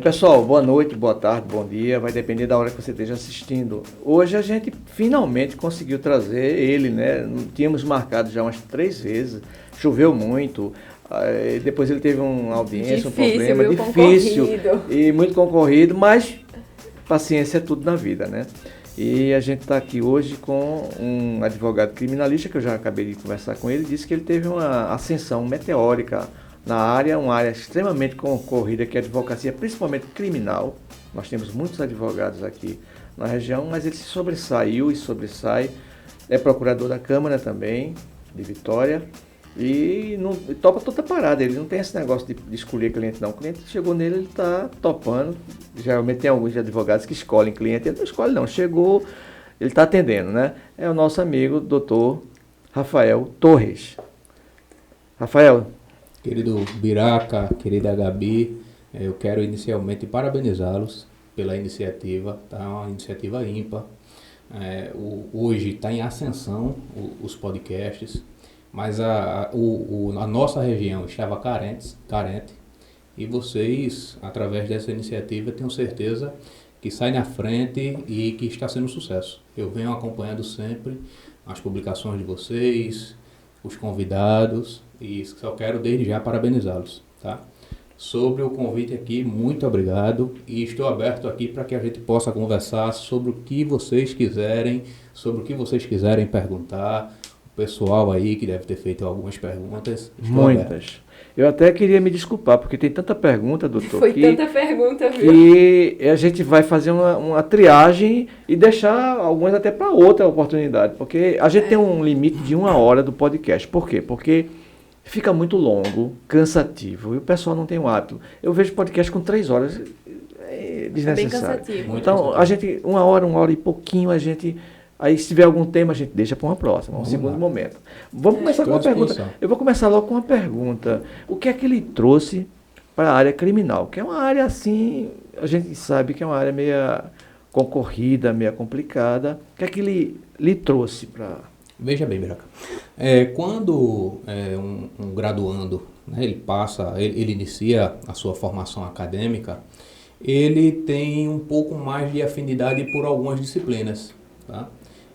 pessoal, boa noite, boa tarde, bom dia, vai depender da hora que você esteja assistindo. Hoje a gente finalmente conseguiu trazer ele, né? Tínhamos marcado já umas 3 vezes, choveu muito, depois ele teve uma audiência, difícil, um problema difícil e muito concorrido, mas paciência é tudo na vida, né? E a gente está aqui hoje com um advogado criminalista, que eu já acabei de conversar com ele, disse que ele teve uma ascensão meteórica na área, uma área extremamente concorrida, que é a advocacia, principalmente criminal. Nós temos muitos advogados aqui na região, mas ele se sobressaiu e sobressai. É procurador da Câmara também, de Vitória, e não topa toda parada. Ele não tem esse negócio de escolher cliente, não. O cliente chegou nele, ele está topando. Geralmente tem alguns advogados que escolhem cliente, ele não escolhe não. Chegou, ele está atendendo, né? É o nosso amigo, doutor Rafael Torres. Rafael. Querido Biraca, querida Gabi, eu quero inicialmente parabenizá-los pela iniciativa, tá? Uma iniciativa ímpar. Hoje está em ascensão os podcasts, mas a nossa região estava carente, e vocês, através dessa iniciativa, tenho certeza que sai na frente e que está sendo um sucesso. Eu venho acompanhando sempre as publicações de vocês, os convidados, e só quero desde já parabenizá-los, tá? Sobre o convite aqui, muito obrigado, e estou aberto aqui para que a gente possa conversar sobre o que vocês quiserem, perguntar. O pessoal aí que deve ter feito algumas perguntas. Muitas. Aberto. Eu até queria me desculpar, porque tem tanta pergunta, doutor. Foi tanta pergunta, viu? Que a gente vai fazer uma triagem e deixar algumas até para outra oportunidade, porque a gente tem um limite de 1 hora do podcast. Por quê? Porque fica muito longo, cansativo, e o pessoal não tem o hábito. Eu vejo podcast com 3 horas, é desnecessário. Bem cansativo. Então, a gente, 1 hora e pouquinho, a gente... Aí, se tiver algum tema, a gente deixa para uma próxima, um segundo momento. Vamos começar com uma pergunta. Eu vou começar logo com uma pergunta. O que é que ele trouxe para a área criminal? Que é uma área, assim, a gente sabe que é uma área meio concorrida, meio complicada. O que é que ele lhe trouxe para... Veja bem, Biraca. Quando um graduando, né, ele inicia a sua formação acadêmica, ele tem um pouco mais de afinidade por algumas disciplinas, tá?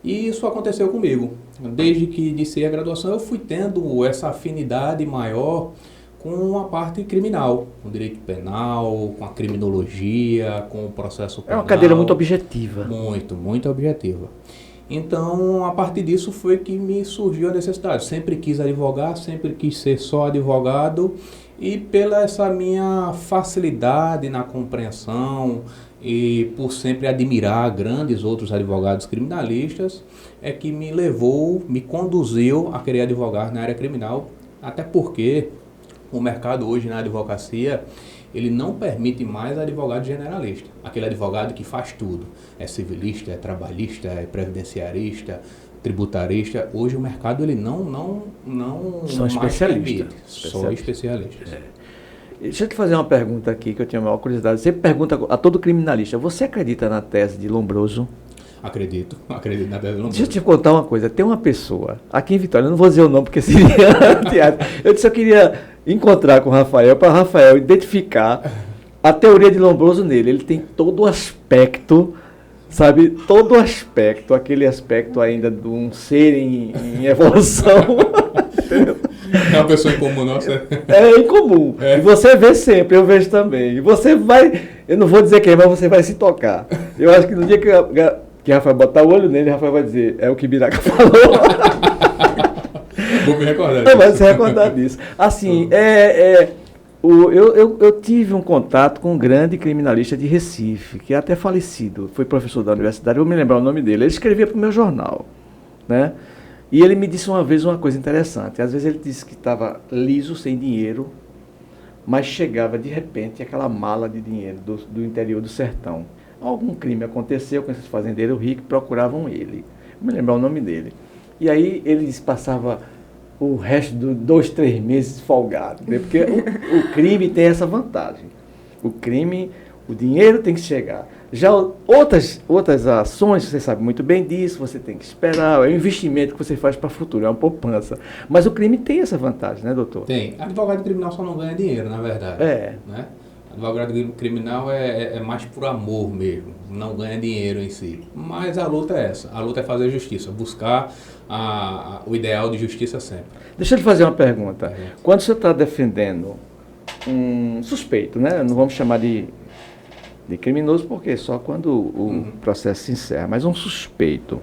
E isso aconteceu comigo. Desde que iniciei a graduação, eu fui tendo essa afinidade maior com a parte criminal, com o direito penal, com a criminologia, com o processo penal. É uma cadeira muito objetiva. Muito objetiva. Então, a partir disso foi que me surgiu a necessidade. Sempre quis advogar, sempre quis ser só advogado, e pela essa minha facilidade na compreensão e por sempre admirar grandes outros advogados criminalistas, é que me conduziu a querer advogar na área criminal, até porque o mercado hoje na advocacia, ele não permite mais advogado generalista, aquele advogado que faz tudo, é civilista, é trabalhista, é previdenciarista, tributarista. Hoje o mercado ele não são especialistas. Só especialistas. Deixa eu te fazer uma pergunta aqui que eu tinha a maior curiosidade. Você pergunta a todo criminalista, você acredita na tese de Lombroso? Acredito na tese de Lombroso. Deixa eu te contar uma coisa. Tem uma pessoa aqui em Vitória, eu não vou dizer o nome porque seria teatro. Eu disse que eu queria encontrar com o Rafael, para o Rafael identificar a teoria de Lombroso nele. Ele tem todo o aspecto, sabe? Todo o aspecto, aquele aspecto ainda de um ser em evolução. É uma pessoa incomum, nossa. É incomum. E você vê sempre, eu vejo também. E você vai, eu não vou dizer quem, mas você vai se tocar. Eu acho que no dia que Rafael botar o olho nele, Rafael vai dizer, é o que Biraca falou. Vou me recordar disso. Vai se recordar disso. Assim, eu tive um contato com um grande criminalista de Recife, que é até falecido, foi professor da universidade, eu vou me lembrar o nome dele. Ele escrevia para o meu jornal, né? E ele me disse uma vez uma coisa interessante. Às vezes ele disse que estava liso, sem dinheiro, mas chegava de repente aquela mala de dinheiro do interior do sertão. Algum crime aconteceu com esses fazendeiros ricos que procuravam ele. Vou me lembrar o nome dele. E aí ele passava o resto de 2, 3 meses folgado, né? Porque o crime tem essa vantagem. O crime, o dinheiro tem que chegar. Já outras ações, você sabe muito bem disso, você tem que esperar, é um investimento que você faz para o futuro, é uma poupança. Mas o crime tem essa vantagem, né, doutor? Tem. Advogado criminal só não ganha dinheiro, na verdade. Né? Advogado criminal é mais por amor mesmo, não ganha dinheiro em si. Mas a luta é essa, a luta é fazer justiça, buscar o ideal de justiça sempre. Deixa eu lhe fazer uma pergunta. Quando você está defendendo um suspeito, né? Não vamos chamar de criminoso, porque só quando o processo se encerra, mas um suspeito.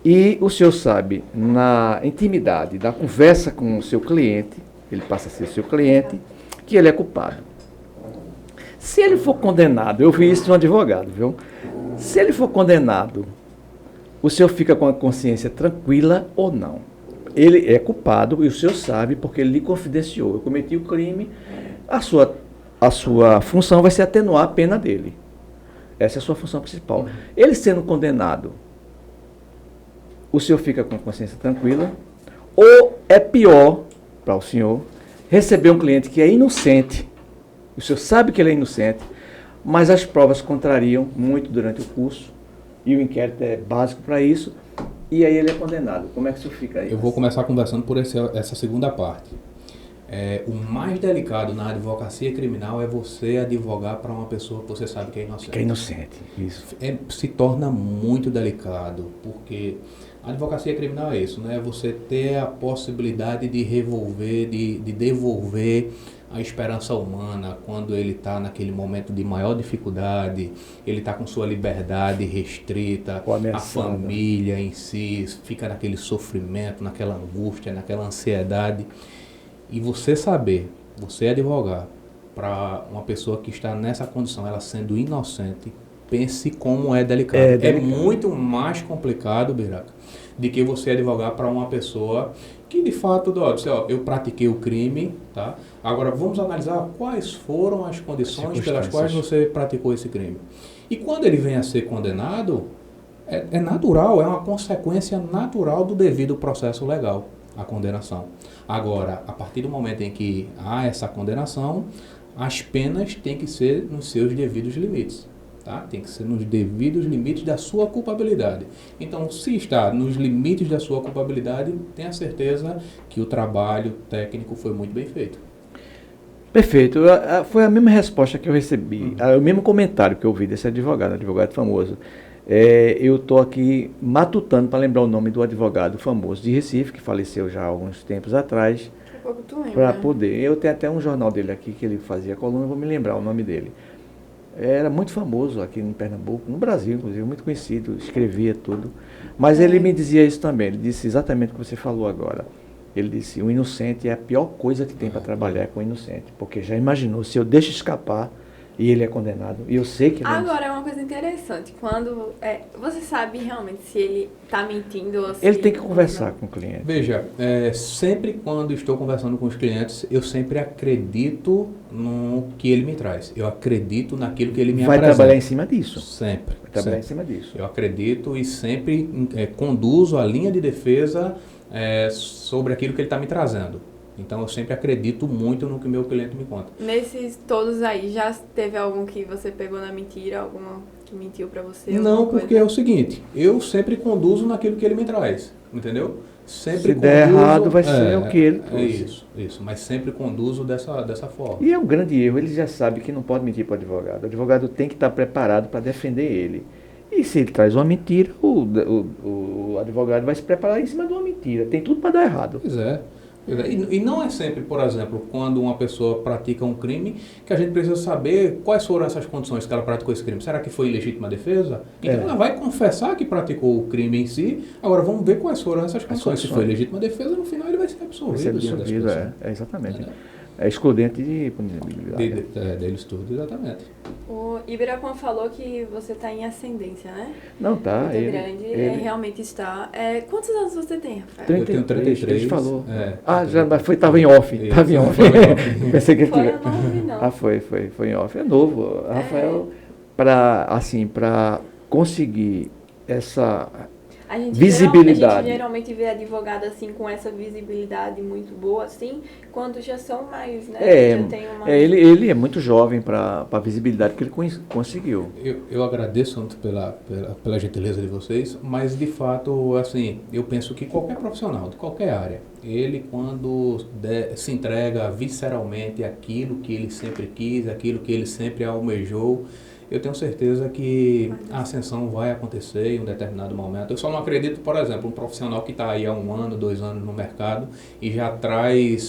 E o senhor sabe, na intimidade da conversa com o seu cliente, ele passa a ser seu cliente, que ele é culpado. Se ele for condenado, eu vi isso de um advogado, viu? Se ele for condenado, o senhor fica com a consciência tranquila ou não? Ele é culpado e o senhor sabe porque ele lhe confidenciou. Eu cometi o crime, a sua função vai ser atenuar a pena dele. Essa é a sua função principal. Ele sendo condenado, o senhor fica com a consciência tranquila? Ou é pior para o senhor receber um cliente que é inocente, o senhor sabe que ele é inocente, mas as provas contrariam muito durante o curso, e o inquérito é básico para isso, e aí ele é condenado. Como é que o senhor fica aí? Eu vou começar conversando por essa segunda parte. O mais delicado na advocacia criminal é você advogar para uma pessoa que você sabe que é inocente. Que é inocente, isso. Se torna muito delicado, porque a advocacia criminal é isso, né? Você ter a possibilidade de revolver, de devolver a esperança humana quando ele está naquele momento de maior dificuldade, ele está com sua liberdade restrita, a família em si fica naquele sofrimento, naquela angústia, naquela ansiedade. E você saber, você advogar para uma pessoa que está nessa condição, ela sendo inocente, pense como é delicado. É muito mais complicado, Biraca, de que você advogar para uma pessoa que de fato, eu pratiquei o crime, tá? Agora vamos analisar quais foram as condições pelas quais você praticou esse crime. E quando ele vem a ser condenado, é natural, é uma consequência natural do devido processo legal, a condenação. Agora, a partir do momento em que há essa condenação, as penas têm que ser nos seus devidos limites. Tá? Tem que ser nos devidos limites da sua culpabilidade. Então, se está nos limites da sua culpabilidade, tenha certeza que o trabalho técnico foi muito bem feito. Perfeito. Foi a mesma resposta que eu recebi, o mesmo comentário que eu ouvi desse advogado famoso. Eu estou aqui matutando para lembrar o nome do advogado famoso de Recife, que faleceu já há alguns tempos atrás, para poder. Eu tenho até um jornal dele aqui que ele fazia coluna, vou me lembrar o nome dele. Era muito famoso aqui em Pernambuco, no Brasil, inclusive, muito conhecido, escrevia tudo. Mas ele me dizia isso também, ele disse exatamente o que você falou agora. Ele disse, o inocente é a pior coisa que tem para trabalhar com o inocente, porque já imaginou, se eu deixo escapar e ele é condenado, e eu sei que ele Agora, é uma coisa interessante, quando você sabe realmente se ele está mentindo ou se... Ele tem que conversar com o cliente. Veja, sempre quando estou conversando com os clientes, eu sempre acredito no que ele me traz. Eu acredito naquilo que ele me apresenta. Vai trabalhar em cima disso. Sempre. Vai trabalhar em cima disso. Eu acredito e sempre conduzo a linha de defesa sobre aquilo que ele está me trazendo. Então, eu sempre acredito muito no que o meu cliente me conta. Nesses todos aí, já teve algum que você pegou na mentira, alguma que mentiu pra você? Não, porque é o seguinte, eu sempre conduzo naquilo que ele me traz, entendeu? Sempre Se der errado, vai ser o que ele trouxe. Isso, mas sempre conduzo dessa forma. E é um grande erro, ele já sabe que não pode mentir para o advogado. O advogado tem que estar preparado para defender ele. E se ele traz uma mentira, o advogado vai se preparar em cima de uma mentira. Tem tudo para dar errado. Pois é. E não é sempre, por exemplo, quando uma pessoa pratica um crime, que a gente precisa saber quais foram essas condições que ela praticou esse crime. Será que foi ilegítima defesa? Então ela vai confessar que praticou o crime em si. Agora vamos ver quais foram essas condições. Se foi legítima defesa, no final ele vai ser absolvido. Exatamente. É excludente de punibilidade. Deles tudo, exatamente. O Ibirapuã falou que você está em ascendência, né? Não, tá. Muito grande, realmente está. Quantos anos você tem, Rafael? Eu tenho 33. Ele falou. Estava em off. Estava em off. Pensei que ele tinha. Foi, eu não ouvi, não. Foi em off. É novo. Rafael, para conseguir visibilidade. A gente geralmente vê advogado assim com essa visibilidade muito boa, assim, quando já são mais, né? Já tem uma... ele é muito jovem para a visibilidade que ele conseguiu. Eu agradeço muito pela gentileza de vocês, mas de fato, assim, eu penso que qualquer profissional, de qualquer área, ele quando se entrega visceralmente àquilo que ele sempre quis, aquilo que ele sempre almejou, eu tenho certeza que a ascensão vai acontecer em um determinado momento. Eu só não acredito, por exemplo, um profissional que está aí há 1 ano, 2 anos no mercado e já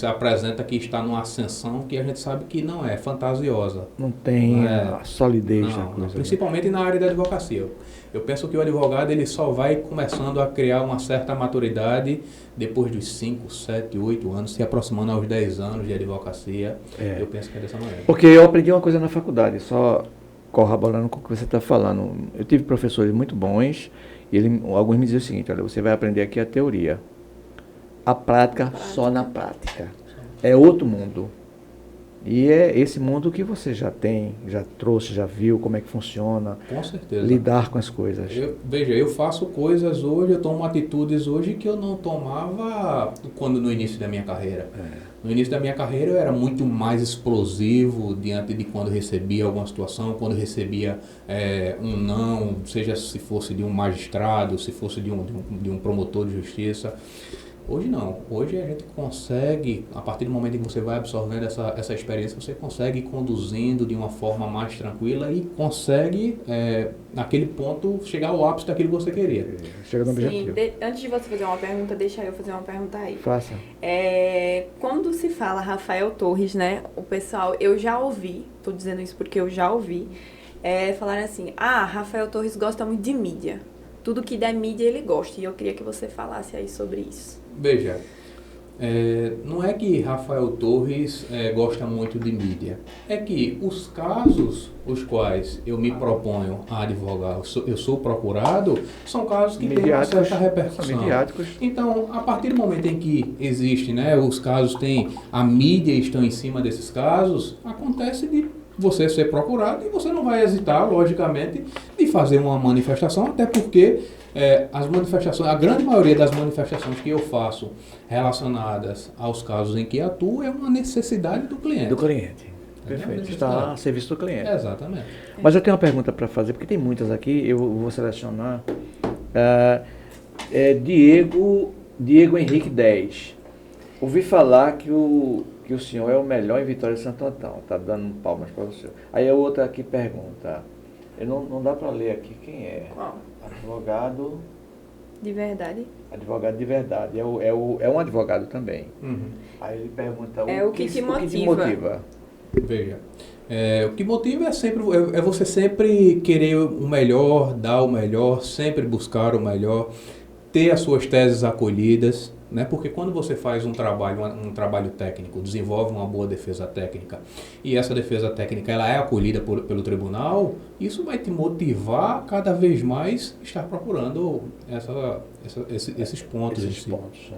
apresenta que está numa ascensão que a gente sabe que não é fantasiosa. Não tem a solidez da coisa. Principalmente na área da advocacia. Eu penso que o advogado ele só vai começando a criar uma certa maturidade depois dos 5, 7, 8 anos, se aproximando aos 10 anos de advocacia. Eu penso que é dessa maneira. Porque eu aprendi uma coisa na faculdade, só corroborando com o que você está falando. Eu tive professores muito bons e alguns me diziam o seguinte: olha, você vai aprender aqui a teoria. A prática só na prática. É outro mundo. E é esse mundo que você já tem, já trouxe, já viu como é que funciona. Com certeza. Lidar com as coisas. Veja, eu faço coisas hoje, eu tomo atitudes hoje que eu não tomava no início da minha carreira. No início da minha carreira eu era muito mais explosivo diante de quando recebia alguma situação, quando recebia um não, seja se fosse de um magistrado, se fosse de um promotor de justiça. Hoje não. Hoje a gente consegue, a partir do momento em que você vai absorvendo essa experiência, você consegue ir conduzindo de uma forma mais tranquila e consegue, naquele ponto, chegar ao ápice daquilo que você queria. Chega no objetivo. Antes de você fazer uma pergunta, deixa eu fazer uma pergunta aí. Faça. Quando se fala Rafael Torres, né, o pessoal, eu já ouvi, tô dizendo isso porque eu já ouvi, falarem assim, Rafael Torres gosta muito de mídia. Tudo que der mídia ele gosta. E eu queria que você falasse aí sobre isso. Veja, não é que Rafael Torres gosta muito de mídia. É que os casos os quais eu me proponho a advogar, eu sou procurado, são casos que têm uma certa repercussão. Então, a partir do momento em que existe, né, os casos a mídia estão em cima desses casos, acontece de você ser procurado e você não vai hesitar, logicamente, de fazer uma manifestação, até porque as manifestações, a grande maioria das manifestações que eu faço relacionadas aos casos em que atuo é uma necessidade do cliente. Do cliente. Perfeito. Está a serviço do cliente. Exatamente. Mas eu tenho uma pergunta para fazer, porque tem muitas aqui, eu vou selecionar. Diego Henrique 10. Ouvi falar que o senhor é o melhor em Vitória de Santo Antão. Está dando palmas para o senhor. Aí a outra aqui pergunta. Não dá para ler aqui quem é. Qual? Advogado... De verdade? Advogado de verdade. É um advogado também. Uhum. Aí ele pergunta o que te motiva. Veja, o que motiva é você sempre querer o melhor, dar o melhor, sempre buscar o melhor, ter as suas teses acolhidas, né? Porque quando você faz um trabalho técnico, desenvolve uma boa defesa técnica e essa defesa técnica ela é acolhida pelo tribunal, isso vai te motivar cada vez mais estar procurando esses pontos.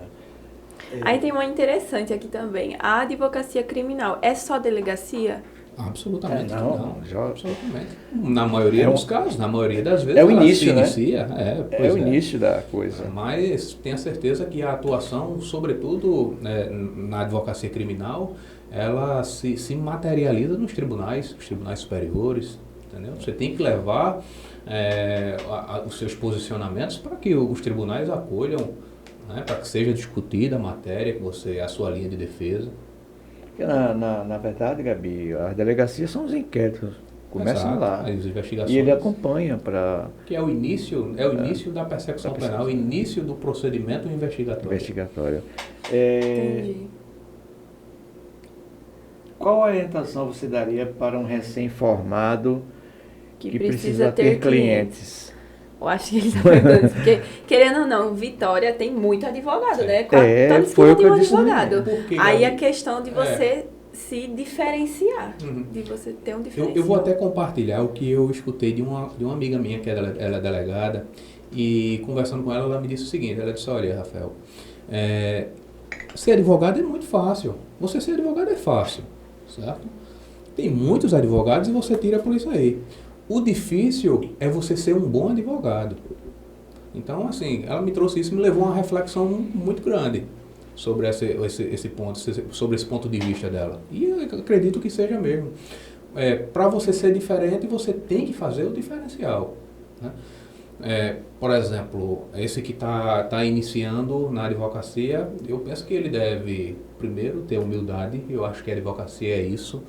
Aí tem uma interessante aqui também. A advocacia criminal é só delegacia? Absolutamente não. Absolutamente. Na maioria dos casos, na maioria das vezes, o início, ela se inicia. É o início da coisa. Mas tenha certeza que a atuação, sobretudo na advocacia criminal, ela se materializa nos tribunais superiores. Entendeu? Você tem que levar os seus posicionamentos para que os tribunais acolham, né, para que seja discutida a matéria, a sua linha de defesa. Na verdade, Gabi, as delegacias são os inquéritos, começam lá. As investigações. E ele acompanha para... Que é o início da persecução penal, o início do procedimento investigatório. Entendi. Qual a orientação você daria para um recém-formado que precisa ter clientes? Eu acho que ele está perguntando isso, porque, querendo ou não, Vitória tem muito advogado, né? Toda esquina tem um advogado. Aí a questão de você se diferenciar, de você ter um diferencial. Eu vou até compartilhar o que eu escutei de uma amiga minha, que ela é delegada, e conversando com ela, ela me disse o seguinte, ela disse, olha, Rafael, ser advogado é muito fácil. Você ser advogado é fácil, certo? Tem muitos advogados e você tira por isso aí. O difícil é você ser um bom advogado. Então, assim, ela me trouxe isso e me levou a uma reflexão muito grande sobre esse ponto, sobre esse ponto de vista dela. E eu acredito que seja mesmo. Para você ser diferente, você tem que fazer o diferencial, né? Por exemplo, esse que está iniciando na advocacia, eu penso que ele deve, primeiro, ter humildade. Eu acho que a advocacia é isso,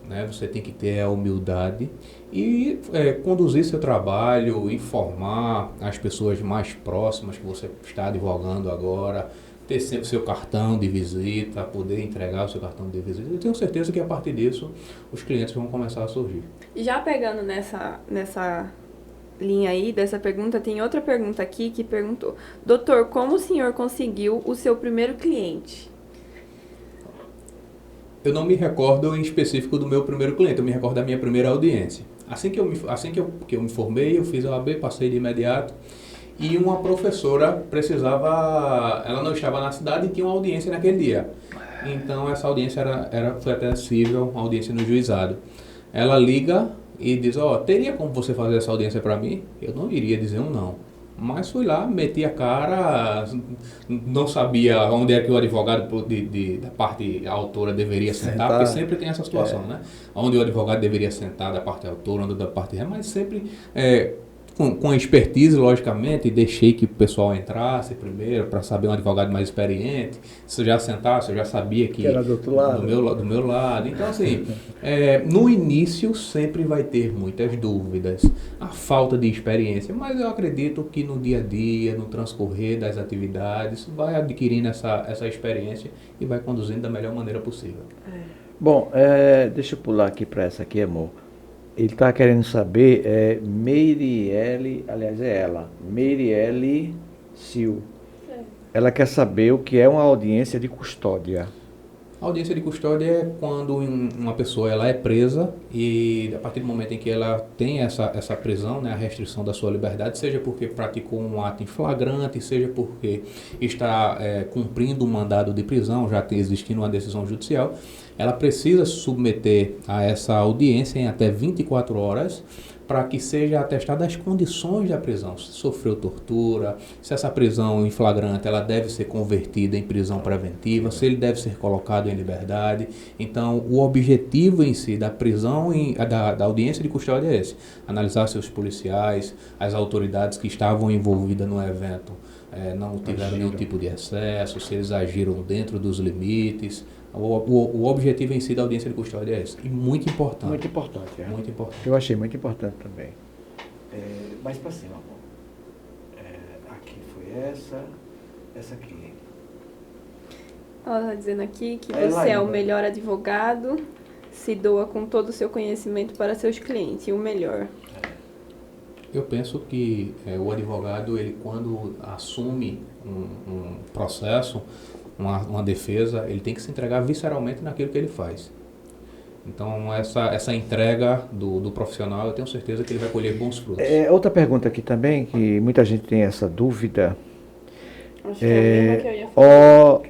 né? Você tem que ter a humildade e conduzir seu trabalho, informar as pessoas mais próximas que você está advogando agora, ter sempre seu cartão de visita, poder entregar o seu cartão de visita. Eu tenho certeza que a partir disso os clientes vão começar a surgir. Já pegando nessa linha aí dessa pergunta, tem outra pergunta aqui que perguntou: doutor, como o senhor conseguiu o seu primeiro cliente? Eu não me recordo em específico do meu primeiro cliente, eu me recordo da minha primeira audiência. Assim que eu me formei, eu fiz a OAB, passei de imediato, e uma professora precisava, ela não estava na cidade e tinha uma audiência naquele dia. Então essa audiência foi até acessível, uma audiência no juizado. Ela liga e diz: teria como você fazer essa audiência para mim? Eu não iria dizer um não. Mas fui lá, meti a cara, não sabia onde é que o advogado da parte autora deveria sentar, porque sempre tem essa situação, né? Onde o advogado deveria sentar da parte autora, onde da parte mas sempre com a expertise, logicamente, deixei que o pessoal entrasse primeiro para saber um advogado mais experiente. Se eu já sentasse, eu já sabia que era do outro lado. Do meu lado. Então, assim, no início sempre vai ter muitas dúvidas, a falta de experiência, mas eu acredito que no dia a dia, no transcorrer das atividades, vai adquirindo essa experiência e vai conduzindo da melhor maneira possível. Bom, deixa eu pular aqui para essa aqui, amor. Ele está querendo saber, Meiriele, aliás é ela, Meiriele Sil. Ela quer saber o que é uma audiência de custódia. A audiência de custódia é quando uma pessoa ela é presa e a partir do momento em que ela tem essa prisão, né, a restrição da sua liberdade, seja porque praticou um ato em flagrante, seja porque está cumprindo um mandado de prisão, já existindo uma decisão judicial, ela precisa se submeter a essa audiência em até 24 horas para que seja atestada as condições da prisão, se sofreu tortura, se essa prisão em flagrante ela deve ser convertida em prisão preventiva, se ele deve ser colocado em liberdade. Então, o objetivo em si da prisão, da audiência de custódia é esse: analisar se os policiais, as autoridades que estavam envolvidas no evento não tiveram nenhum tipo de excesso, se eles agiram dentro dos limites. O objetivo em si da audiência de custódia é esse. E muito importante. Muito importante, Muito importante. Eu achei muito importante também. Mais para cima, amor. Aqui foi essa aqui. Ela está dizendo aqui que você é o melhor advogado, se doa com todo o seu conhecimento para seus clientes, e o melhor. Eu penso que o advogado, ele quando assume um processo, uma defesa, ele tem que se entregar visceralmente naquilo que ele faz. Então, essa entrega do profissional, eu tenho certeza que ele vai colher bons frutos. Outra pergunta aqui também, que muita gente tem essa dúvida. Acho que é a mesma que eu ia falar.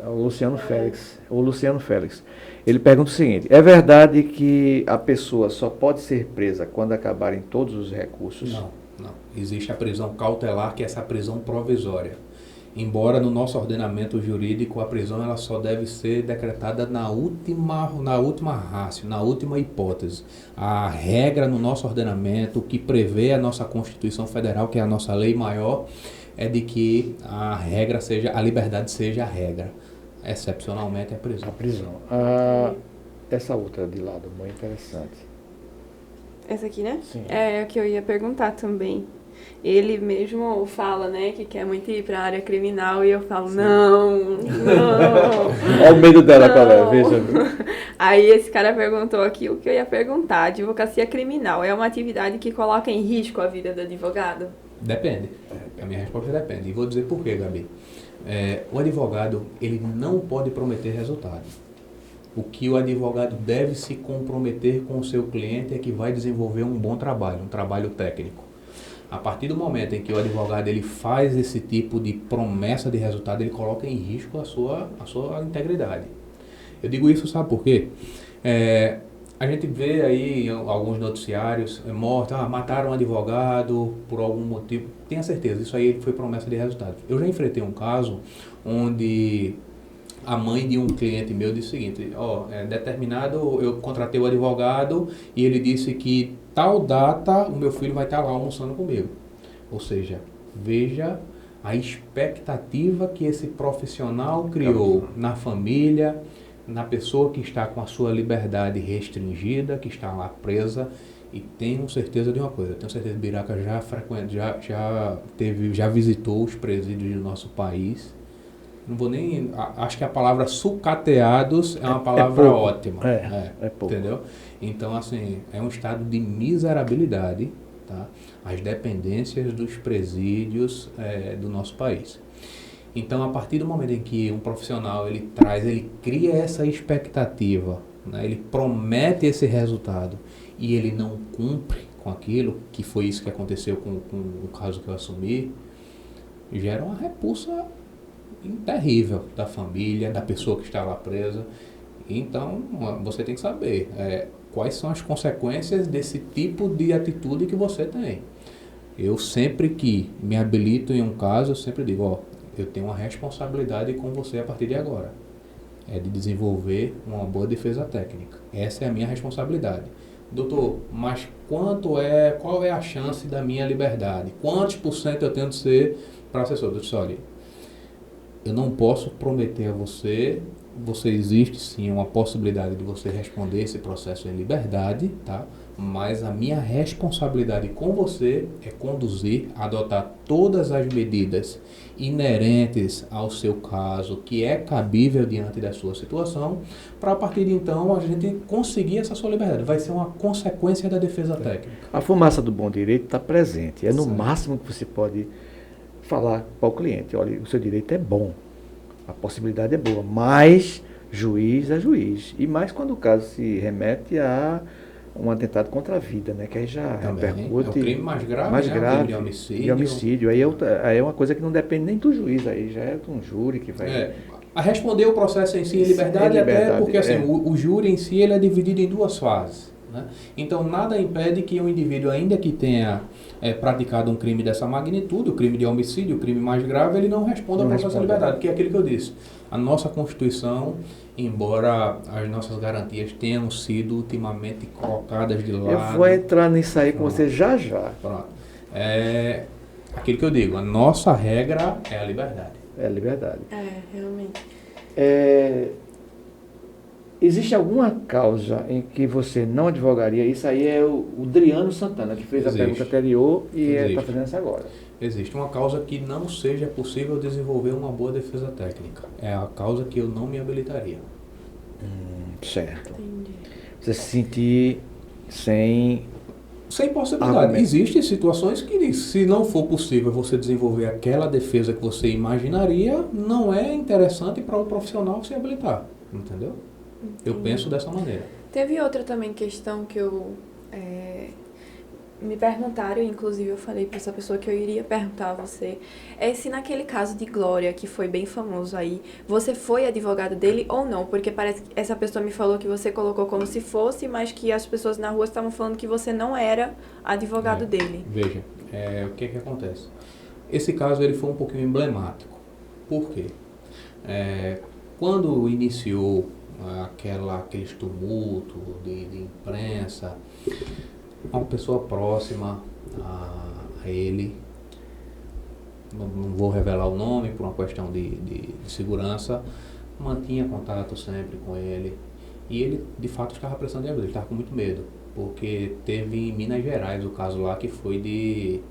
O Luciano Félix. Ele pergunta o seguinte: é verdade que a pessoa só pode ser presa quando acabarem todos os recursos? Não. Existe a prisão cautelar, que é essa prisão provisória. Embora no nosso ordenamento jurídico a prisão ela só deve ser decretada na última ratio, na última hipótese. A regra no nosso ordenamento, que prevê a nossa Constituição Federal, que é a nossa lei maior, é de que a liberdade seja a regra. Excepcionalmente é a prisão. A prisão. Essa outra de lado, muito interessante. Essa aqui, né? Sim. É o que eu ia perguntar também. Ele mesmo fala, né, que quer muito ir para a área criminal e eu falo, não. Olha o medo dela, qual é, veja. Aí esse cara perguntou aqui o que eu ia perguntar. Advocacia criminal é uma atividade que coloca em risco a vida do advogado? Depende. A minha resposta depende. E vou dizer por quê, Gabi. O advogado, ele não pode prometer resultado. O que o advogado deve se comprometer com o seu cliente é que vai desenvolver um bom trabalho, um trabalho técnico. A partir do momento em que o advogado ele faz esse tipo de promessa de resultado, ele coloca em risco a sua integridade. Eu digo isso, sabe por quê? A gente vê aí em alguns noticiários, mataram um advogado por algum motivo. Tenha certeza, isso aí foi promessa de resultado. Eu já enfrentei um caso onde a mãe de um cliente meu disse o seguinte, eu contratei o advogado e ele disse que tal data o meu filho vai estar lá almoçando comigo. Ou seja, veja a expectativa que esse profissional criou na família, na pessoa que está com a sua liberdade restringida, que está lá presa. E tenho certeza de uma coisa, tenho certeza que Biraca já visitou os presídios do nosso país. Não vou nem... Acho que a palavra sucateados é uma palavra ótima. É pouco. Entendeu? Então, assim, é um estado de miserabilidade, tá? As dependências dos presídios do nosso país. Então, a partir do momento em que um profissional ele cria essa expectativa, né? Ele promete esse resultado e ele não cumpre com aquilo, que foi isso que aconteceu com o caso que eu assumi, gera uma repulsa terrível da família, da pessoa que está lá presa. Então, você tem que saber quais são as consequências desse tipo de atitude que você tem. Eu sempre que me habilito em um caso, eu sempre digo, eu tenho uma responsabilidade com você a partir de agora. É de desenvolver uma boa defesa técnica. Essa é a minha responsabilidade. Doutor, mas qual é a chance da minha liberdade? Quantos % eu tenho de ser para assessor? Eu disse, olha, eu não posso prometer a você existe sim uma possibilidade de você responder esse processo em liberdade, tá? Mas a minha responsabilidade com você é conduzir, adotar todas as medidas inerentes ao seu caso, que é cabível diante da sua situação, para a partir de então a gente conseguir essa sua liberdade. Vai ser uma consequência da defesa técnica. A fumaça do bom direito está presente. É no máximo que você pode falar para o cliente, olha, o seu direito é bom, a possibilidade é boa, mas juiz é juiz. E mais quando o caso se remete a um atentado contra a vida, né? Que aí já repercute. É o crime mais grave, mais né? grave, De homicídio. de homicídio. Aí é uma coisa que não depende nem do juiz, aí já é um júri que vai... A responder o processo em si em liberdade, até porque assim, o júri em si ele é dividido em duas fases. Né? Então nada impede que um indivíduo, ainda que tenha praticado um crime dessa magnitude, o crime de homicídio, o crime mais grave, ele não responda ao processo de liberdade, que é aquilo que eu disse. A nossa Constituição, embora as nossas garantias tenham sido ultimamente colocadas de lado... Eu vou entrar nisso aí com você já. Pronto. Aquilo que eu digo, a nossa regra é a liberdade. É a liberdade. Realmente. Existe alguma causa em que você não advogaria? Isso aí é o Driano Santana, que fez a pergunta anterior e está fazendo essa agora. Existe uma causa que não seja possível desenvolver uma boa defesa técnica. É a causa que eu não me habilitaria. Certo. Entendi. Você se sentir sem possibilidade. argumento. Existem situações que, se não for possível você desenvolver aquela defesa que você imaginaria, não é interessante para o profissional se habilitar. Entendeu? Entendi. Eu penso dessa maneira. Teve outra também questão que eu... me perguntaram, inclusive eu falei para essa pessoa que eu iria perguntar a você, se naquele caso de Glória, que foi bem famoso aí, você foi advogado dele ou não? Porque parece que essa pessoa me falou que você colocou como se fosse, mas que as pessoas na rua estavam falando que você não era advogado dele. Veja, o que acontece? Esse caso ele foi um pouquinho emblemático. Por quê? Quando iniciou aqueles tumultos de imprensa, uma pessoa próxima a ele, não vou revelar o nome por uma questão de segurança, mantinha contato sempre com ele e ele de fato estava prestando de ajuda, ele estava com muito medo, porque teve em Minas Gerais o caso lá que foi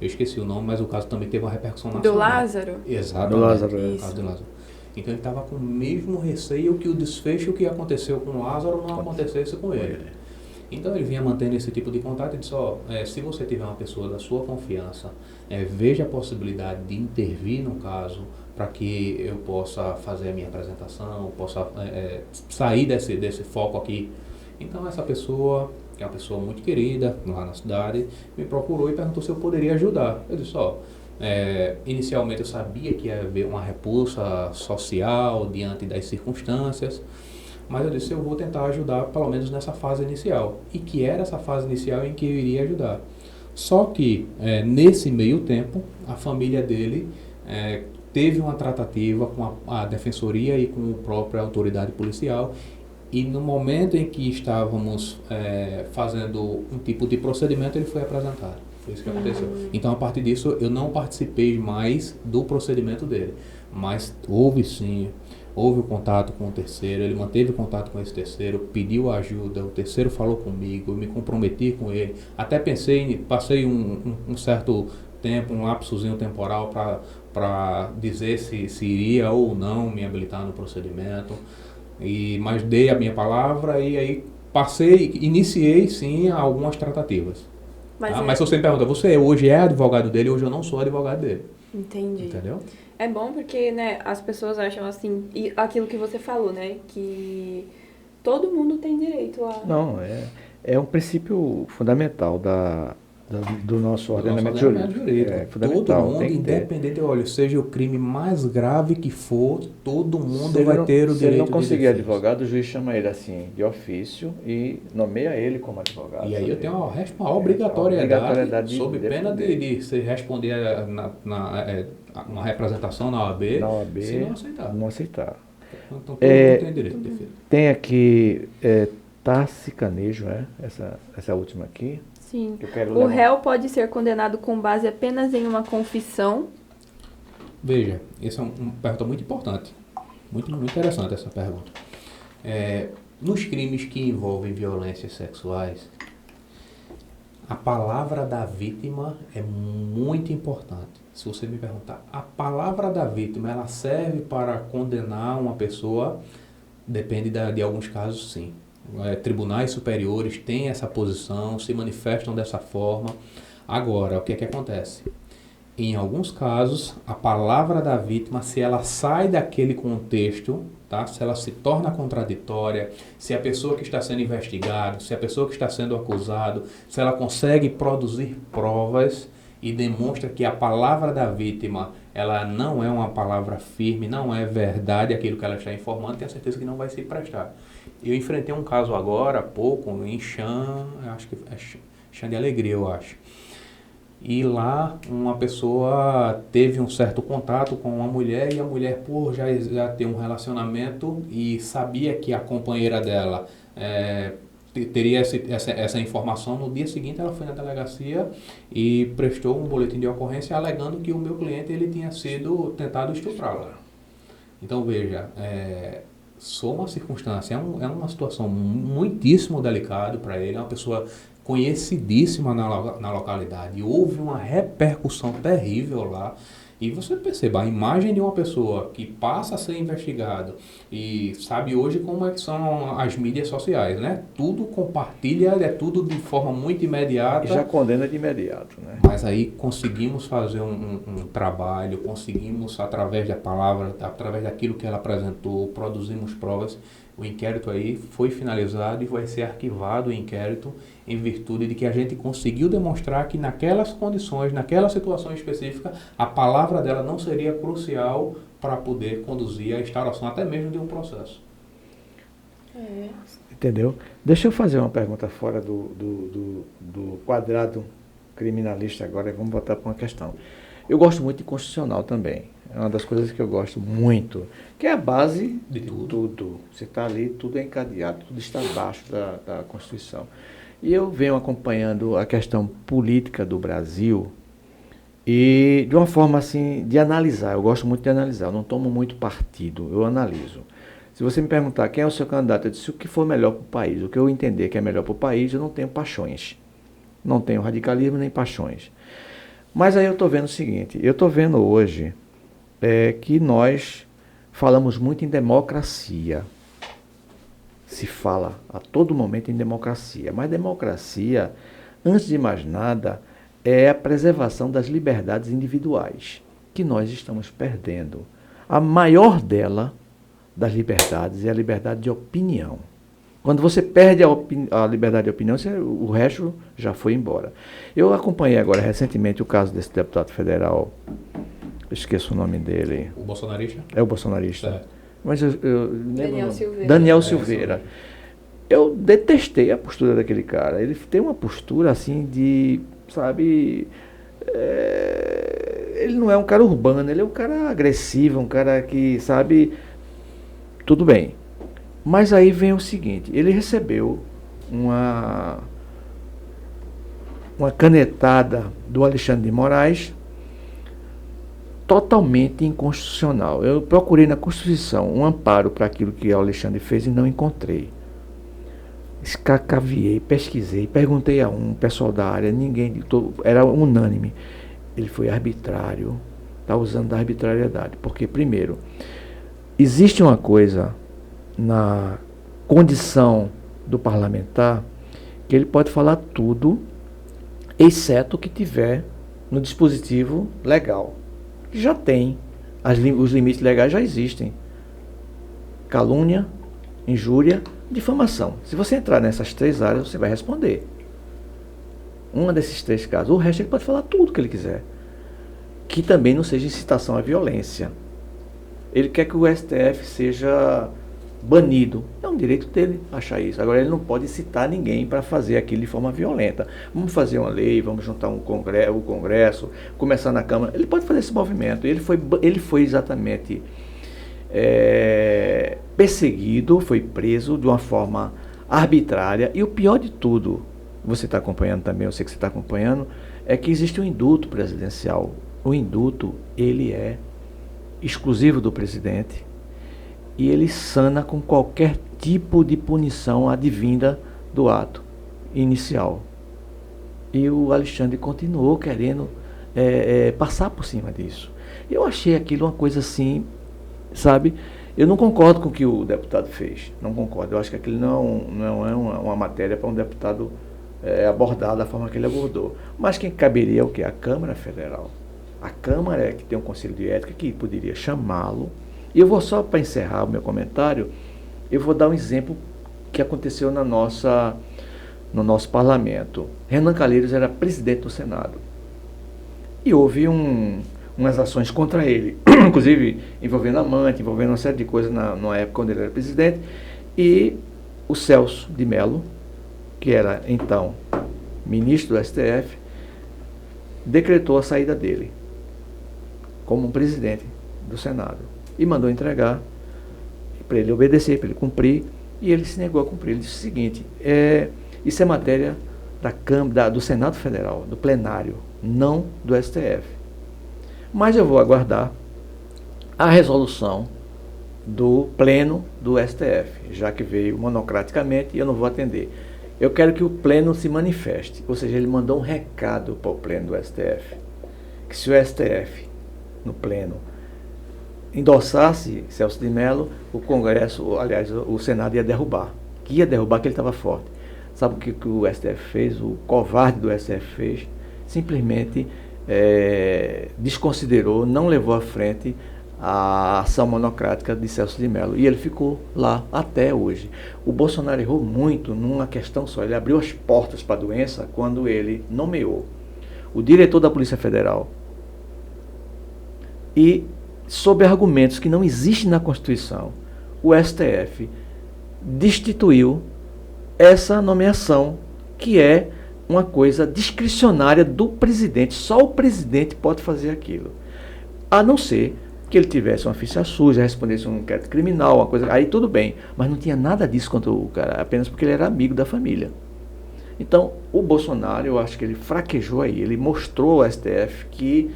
eu esqueci o nome, mas o caso também teve uma repercussão nacional. Do Lázaro? Exatamente, do Lázaro. O caso do Lázaro. Então ele estava com o mesmo receio que o desfecho que aconteceu com o Lázaro não acontecesse com ele. Então ele vinha mantendo esse tipo de contato e disse, se você tiver uma pessoa da sua confiança, veja a possibilidade de intervir no caso para que eu possa fazer a minha apresentação, possa sair desse foco aqui. Então essa pessoa, que é uma pessoa muito querida lá na cidade, me procurou e perguntou se eu poderia ajudar. Eu disse, inicialmente eu sabia que ia haver uma repulsa social diante das circunstâncias, mas eu disse, eu vou tentar ajudar pelo menos nessa fase inicial. E que era essa fase inicial em que eu iria ajudar. Só que, nesse meio tempo, a família dele teve uma tratativa com a defensoria e com a própria autoridade policial, e no momento em que estávamos fazendo um tipo de procedimento, ele foi apresentado. Foi isso que aconteceu. Então, a partir disso, eu não participei mais do procedimento dele. Mas houve sim, houve o contato com o terceiro, ele manteve contato com esse terceiro, pediu ajuda, o terceiro falou comigo, eu me comprometi com ele. Até passei um certo tempo, um lapsozinho temporal para dizer se iria ou não me habilitar no procedimento. Mas dei a minha palavra e aí iniciei sim algumas tratativas. Mas se você me pergunta, você hoje é advogado dele, hoje eu não sou advogado dele. Entendi. Entendeu? É bom porque, né, as pessoas acham assim, e aquilo que você falou, né, que todo mundo tem direito a... Não, é um princípio fundamental do nosso ordenamento jurídico. É fundamental. Todo mundo, independente, olha, seja o crime mais grave que for, todo mundo vai ter o direito de defesa. Se ele não conseguir advogado, o juiz chama ele assim, de ofício, e nomeia ele como advogado. E aí eu tenho uma obrigatoriedade sob pena de se responder uma representação na OAB, se não aceitar. Não aceitar. Então todo mundo tem direito de defesa. Tem aqui Tassi Canejo, essa última aqui. Sim. O réu pode ser condenado com base apenas em uma confissão? Veja, essa é uma pergunta muito importante. Muito interessante essa pergunta. Nos crimes que envolvem violências sexuais, a palavra da vítima é muito importante. Se você me perguntar, a palavra da vítima, ela serve para condenar uma pessoa? Depende de alguns casos, sim. Tribunais superiores têm essa posição, se manifestam dessa forma. Agora, o que é que acontece? Em alguns casos, a palavra da vítima, se ela sai daquele contexto, tá? Se ela se torna contraditória, se a pessoa que está sendo investigada, se a pessoa que está sendo acusada, se ela consegue produzir provas e demonstra que a palavra da vítima, ela não é uma palavra firme, não é verdade aquilo que ela está informando, tenho certeza que não vai se prestar. Eu enfrentei um caso agora, há pouco, em acho que é Chã de Alegria, eu acho. E lá uma pessoa teve um certo contato com uma mulher e a mulher, por já ter um relacionamento e sabia que a companheira dela teria essa informação, no dia seguinte ela foi na delegacia e prestou um boletim de ocorrência alegando que o meu cliente ele tinha sido tentado estuprá-la. Então veja, só uma circunstância, é uma situação muitíssimo delicada para ele, é uma pessoa conhecidíssima na localidade, houve uma repercussão terrível lá, e você perceba, a imagem de uma pessoa que passa a ser investigado e sabe hoje como é que são as mídias sociais, né? Tudo compartilha, tudo de forma muito imediata. E já condena de imediato, né? Mas aí conseguimos fazer um trabalho, conseguimos através da palavra, através daquilo que ela apresentou, produzimos provas. O inquérito aí foi finalizado e vai ser arquivado o inquérito em virtude de que a gente conseguiu demonstrar que naquelas condições, naquela situação específica, a palavra dela não seria crucial para poder conduzir a instauração até mesmo de um processo. Entendeu? Deixa eu fazer uma pergunta fora do quadrado criminalista agora, vamos voltar para uma questão. Eu gosto muito de constitucional também. É uma das coisas que eu gosto muito, que é a base de tudo. Você está ali, tudo é encadeado, tudo está abaixo da Constituição. E eu venho acompanhando a questão política do Brasil e de uma forma assim, de analisar. Eu gosto muito de analisar, eu não tomo muito partido, eu analiso. Se você me perguntar quem é o seu candidato, eu disse o que for melhor para o país. O que eu entender que é melhor para o país, eu não tenho paixões. Não tenho radicalismo nem paixões. Mas aí eu estou vendo o seguinte, eu estou vendo hoje que nós falamos muito em democracia. Se fala a todo momento em democracia. Mas democracia, antes de mais nada, é a preservação das liberdades individuais, que nós estamos perdendo. A maior das liberdades é a liberdade de opinião. Quando você perde a liberdade de opinião, o resto já foi embora. Eu acompanhei agora recentemente o caso desse deputado federal, esqueço o nome dele. O bolsonarista? É o bolsonarista. Mas Daniel Silveira. Daniel Silveira. Eu detestei a postura daquele cara. Ele tem uma postura assim de, sabe, ele não é um cara urbano, ele é um cara agressivo, um cara que, sabe, tudo bem. Mas aí vem o seguinte, ele recebeu uma canetada do Alexandre de Moraes totalmente inconstitucional. Eu procurei na Constituição um amparo para aquilo que o Alexandre fez e não encontrei. Escacaviei, pesquisei, perguntei a um pessoal da área, ninguém, era unânime. Ele foi arbitrário, está usando da arbitrariedade. Porque, primeiro, existe uma coisa na condição do parlamentar que ele pode falar tudo, exceto o que tiver no dispositivo legal. Que já tem, os limites legais já existem. Calúnia, injúria, difamação. Se você entrar nessas 3 áreas, você vai responder. Uma desses 3 casos. O resto ele pode falar tudo que ele quiser. Que também não seja incitação à violência. Ele quer que o STF seja banido. É um direito dele achar isso. Agora ele não pode incitar ninguém para fazer aquilo de forma violenta. Vamos fazer uma lei, vamos juntar o Congresso, começar na Câmara. Ele pode fazer esse movimento. Ele foi exatamente perseguido, foi preso de uma forma arbitrária. E o pior de tudo, você está acompanhando também, eu sei que você está acompanhando, é que existe um indulto presidencial. O indulto, ele é exclusivo do presidente e ele sana com qualquer tipo de punição advinda do ato inicial. E o Alexandre continuou querendo passar por cima disso. Eu achei aquilo uma coisa assim, sabe? Eu não concordo com o que o deputado fez. Não concordo. Eu acho que aquilo não é uma matéria para um deputado abordar da forma que ele abordou. Mas quem caberia é o quê? A Câmara Federal. A Câmara é que tem um conselho de ética que poderia chamá-lo. E eu vou só, para encerrar o meu comentário, eu vou dar um exemplo que aconteceu no nosso parlamento. Renan Calheiros era presidente do Senado. E houve umas ações contra ele, inclusive envolvendo amante, envolvendo uma série de coisas na época quando ele era presidente. E o Celso de Mello, que era então ministro do STF, decretou a saída dele como presidente do Senado e mandou entregar para ele obedecer, para ele cumprir, e ele se negou a cumprir. Ele disse o seguinte: isso é matéria da Câmara, do Senado Federal, do plenário, não do STF. Mas eu vou aguardar a resolução do pleno do STF, já que veio monocraticamente e eu não vou atender. Eu quero que o pleno se manifeste, ou seja, ele mandou um recado para o pleno do STF, que se o STF, no pleno, endossasse Celso de Mello, o Congresso, aliás, o Senado ia derrubar, que ele estava forte. Sabe o que o STF fez? O covarde do STF fez? Simplesmente desconsiderou, não levou à frente a ação monocrática de Celso de Mello. E ele ficou lá até hoje. O Bolsonaro errou muito numa questão só. Ele abriu as portas para a doença quando ele nomeou o diretor da Polícia Federal. E, sob argumentos que não existem na Constituição, o STF destituiu essa nomeação, que é uma coisa discricionária do presidente. Só o presidente pode fazer aquilo. A não ser que ele tivesse uma ficha suja, respondesse um inquérito criminal, uma coisa, aí tudo bem. Mas não tinha nada disso contra o cara, apenas porque ele era amigo da família. Então, o Bolsonaro, eu acho que ele fraquejou aí. Ele mostrou ao STF que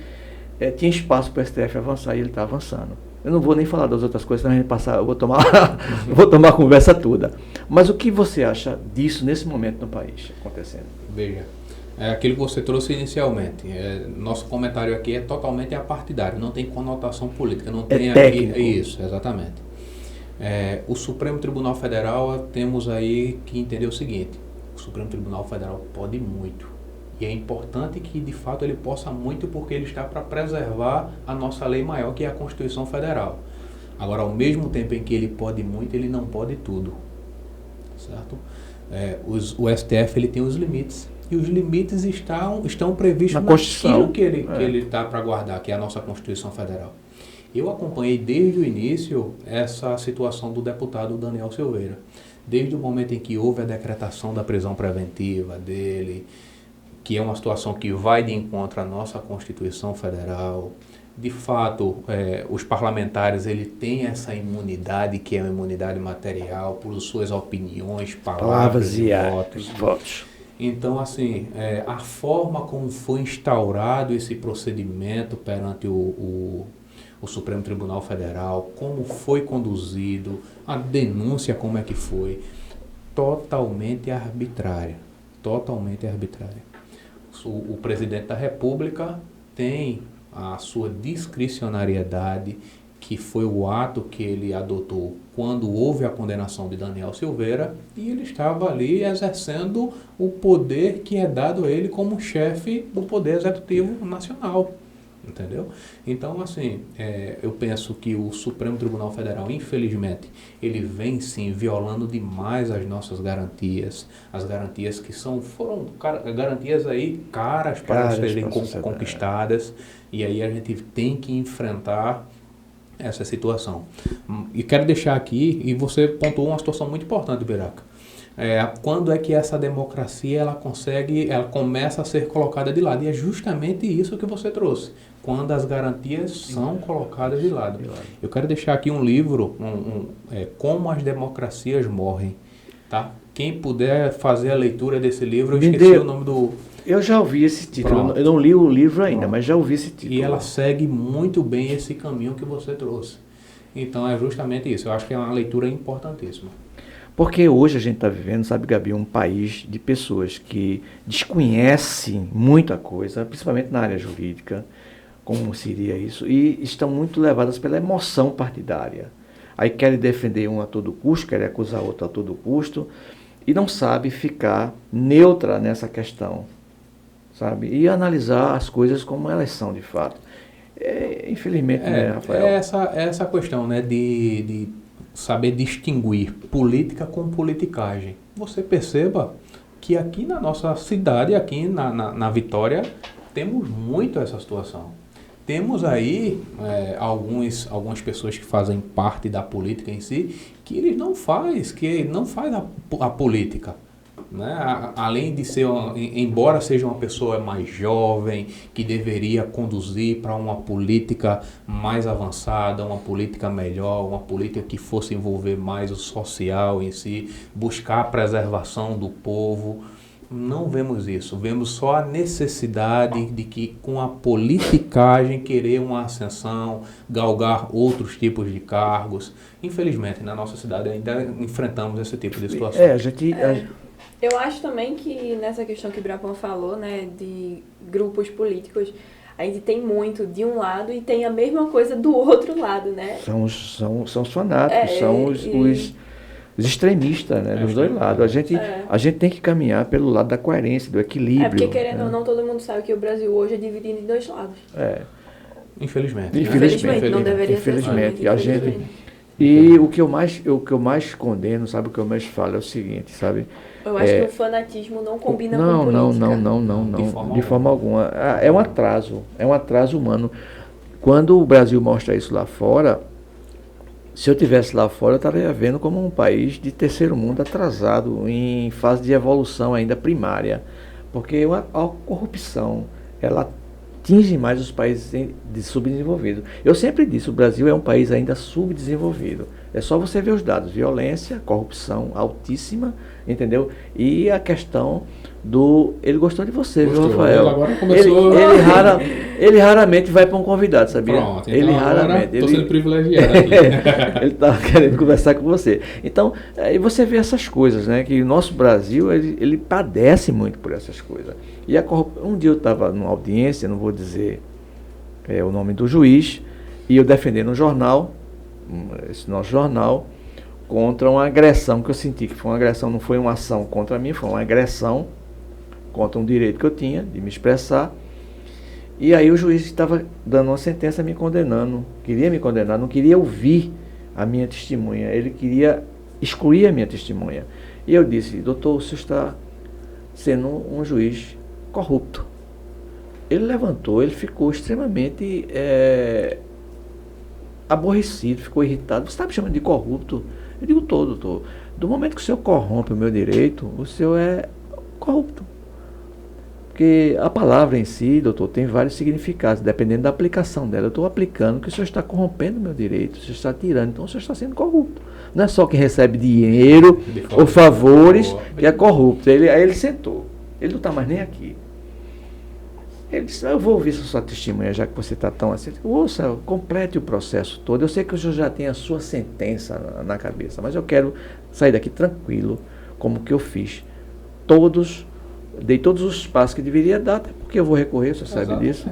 tinha espaço para o STF avançar e ele está avançando. Eu não vou nem falar das outras coisas, senão a gente passar, eu vou tomar a conversa toda. Mas o que você acha disso nesse momento no país acontecendo? Veja, aquilo que você trouxe inicialmente. Nosso comentário aqui é totalmente apartidário, não tem conotação política, não tem técnico. Aqui. Isso, exatamente. O Supremo Tribunal Federal, temos aí que entender o seguinte: o Supremo Tribunal Federal pode muito. E é importante que, de fato, ele possa muito, porque ele está para preservar a nossa lei maior, que é a Constituição Federal. Agora, ao mesmo tempo em que ele pode muito, ele não pode tudo. Certo? O STF ele tem os limites. E os limites estão previstos na Constituição que ele está para guardar, que é a nossa Constituição Federal. Eu acompanhei desde o início essa situação do deputado Daniel Silveira. Desde o momento em que houve a decretação da prisão preventiva dele, que é uma situação que vai de encontro à nossa Constituição Federal. De fato, os parlamentares ele têm essa imunidade, que é uma imunidade material, por suas opiniões, palavras e votos. Então, assim, a forma como foi instaurado esse procedimento perante o Supremo Tribunal Federal, como foi conduzido, a denúncia como é que foi, totalmente arbitrária. Totalmente arbitrária. O presidente da República tem a sua discricionariedade, que foi o ato que ele adotou quando houve a condenação de Daniel Silveira, e ele estava ali exercendo o poder que é dado a ele como chefe do Poder Executivo Nacional. Entendeu? Então, assim, eu penso que o Supremo Tribunal Federal, infelizmente, ele vem sim violando demais as nossas garantias, as garantias que foram garantias aí caras para serem conquistadas, e aí a gente tem que enfrentar essa situação. E quero deixar aqui, e você pontuou uma situação muito importante, Biraca. Quando é que essa democracia ela começa a ser colocada de lado? E é justamente isso que você trouxe, quando as garantias são colocadas de lado. Eu quero deixar aqui um livro, Como as Democracias Morrem. Tá? Quem puder fazer a leitura desse livro, eu esqueci o nome do... Eu já ouvi esse título, eu não li o livro ainda, mas já ouvi esse título. E ela segue muito bem esse caminho que você trouxe. Então é justamente isso, eu acho que é uma leitura importantíssima. Porque hoje a gente está vivendo, sabe, Gabi, um país de pessoas que desconhecem muita coisa, principalmente na área jurídica, como seria isso, e estão muito levadas pela emoção partidária. Aí querem defender um a todo custo, querem acusar outro a todo custo, e não sabe ficar neutra nessa questão, sabe? E analisar as coisas como elas são de fato. Infelizmente, né, Rafael? Essa questão, né, de saber distinguir política com politicagem. Você perceba que aqui na nossa cidade, aqui na Vitória, temos muito essa situação. Temos aí algumas pessoas que fazem parte da política em si, que não faz a política. Né? Além de ser, embora seja uma pessoa mais jovem, que deveria conduzir para uma política mais avançada, uma política melhor, uma política que fosse envolver mais o social em si, buscar a preservação do povo, não vemos isso. Vemos só a necessidade de que, com a politicagem, querer uma ascensão, galgar outros tipos de cargos. Infelizmente, na nossa cidade ainda enfrentamos esse tipo de situação. Eu acho também que nessa questão que o Brapão falou, né, de grupos políticos, a gente tem muito de um lado e tem a mesma coisa do outro lado, né? São os fanáticos, são os extremistas, né, dos dois lados. A gente tem que caminhar pelo lado da coerência, do equilíbrio. Porque querendo ou não, todo mundo sabe que o Brasil hoje é dividido em dois lados. Infelizmente. Não deveria ser assim. A gente... E o que eu mais condeno, sabe, o que eu mais falo é o seguinte, sabe? Eu acho que o fanatismo não combina com política. Não, de forma alguma. É um atraso humano. Quando o Brasil mostra isso lá fora, se eu estivesse lá fora, eu estaria vendo como um país de terceiro mundo atrasado, em fase de evolução ainda primária. Porque a corrupção, ela atinge mais os países subdesenvolvidos. Eu sempre disse, o Brasil é um país ainda subdesenvolvido. É só você ver os dados, violência, corrupção altíssima, entendeu? E a questão do... Ele gostou de você, viu, Rafael? Agora começou... Ele raramente vai para um convidado, sabia? Pronto, então ele raramente. Estou sendo privilegiado aqui. Ele estava querendo conversar com você. Então, aí você vê essas coisas, né? Que o nosso Brasil, ele padece muito por essas coisas. E um dia eu estava numa audiência, não vou dizer o nome do juiz, e eu defendendo um jornal, esse nosso jornal, contra uma agressão que eu senti, que foi uma agressão, não foi uma ação contra mim, foi uma agressão contra um direito que eu tinha de me expressar. E aí o juiz estava dando uma sentença me condenando, queria me condenar, não queria ouvir a minha testemunha, ele queria excluir a minha testemunha. E eu disse, doutor, o senhor está sendo um juiz corrupto. Ele levantou, ele ficou extremamente aborrecido, ficou irritado. Você está me chamando de corrupto? Eu digo doutor. Do momento que o senhor corrompe o meu direito, o senhor é corrupto. Porque a palavra em si, doutor, tem vários significados, dependendo da aplicação dela. Eu estou aplicando que o senhor está corrompendo o meu direito, o senhor está tirando, então o senhor está sendo corrupto. Não é só quem recebe dinheiro ou favores que é corrupto. Aí ele sentou. Ele não está mais nem aqui. Ele disse, eu vou ouvir sua testemunha, já que você está tão assim. Ouça, complete o processo todo. Eu sei que o senhor já tem a sua sentença na cabeça, mas eu quero sair daqui tranquilo, como que eu fiz. Dei todos os passos que deveria dar, até porque eu vou recorrer, você sabe disso.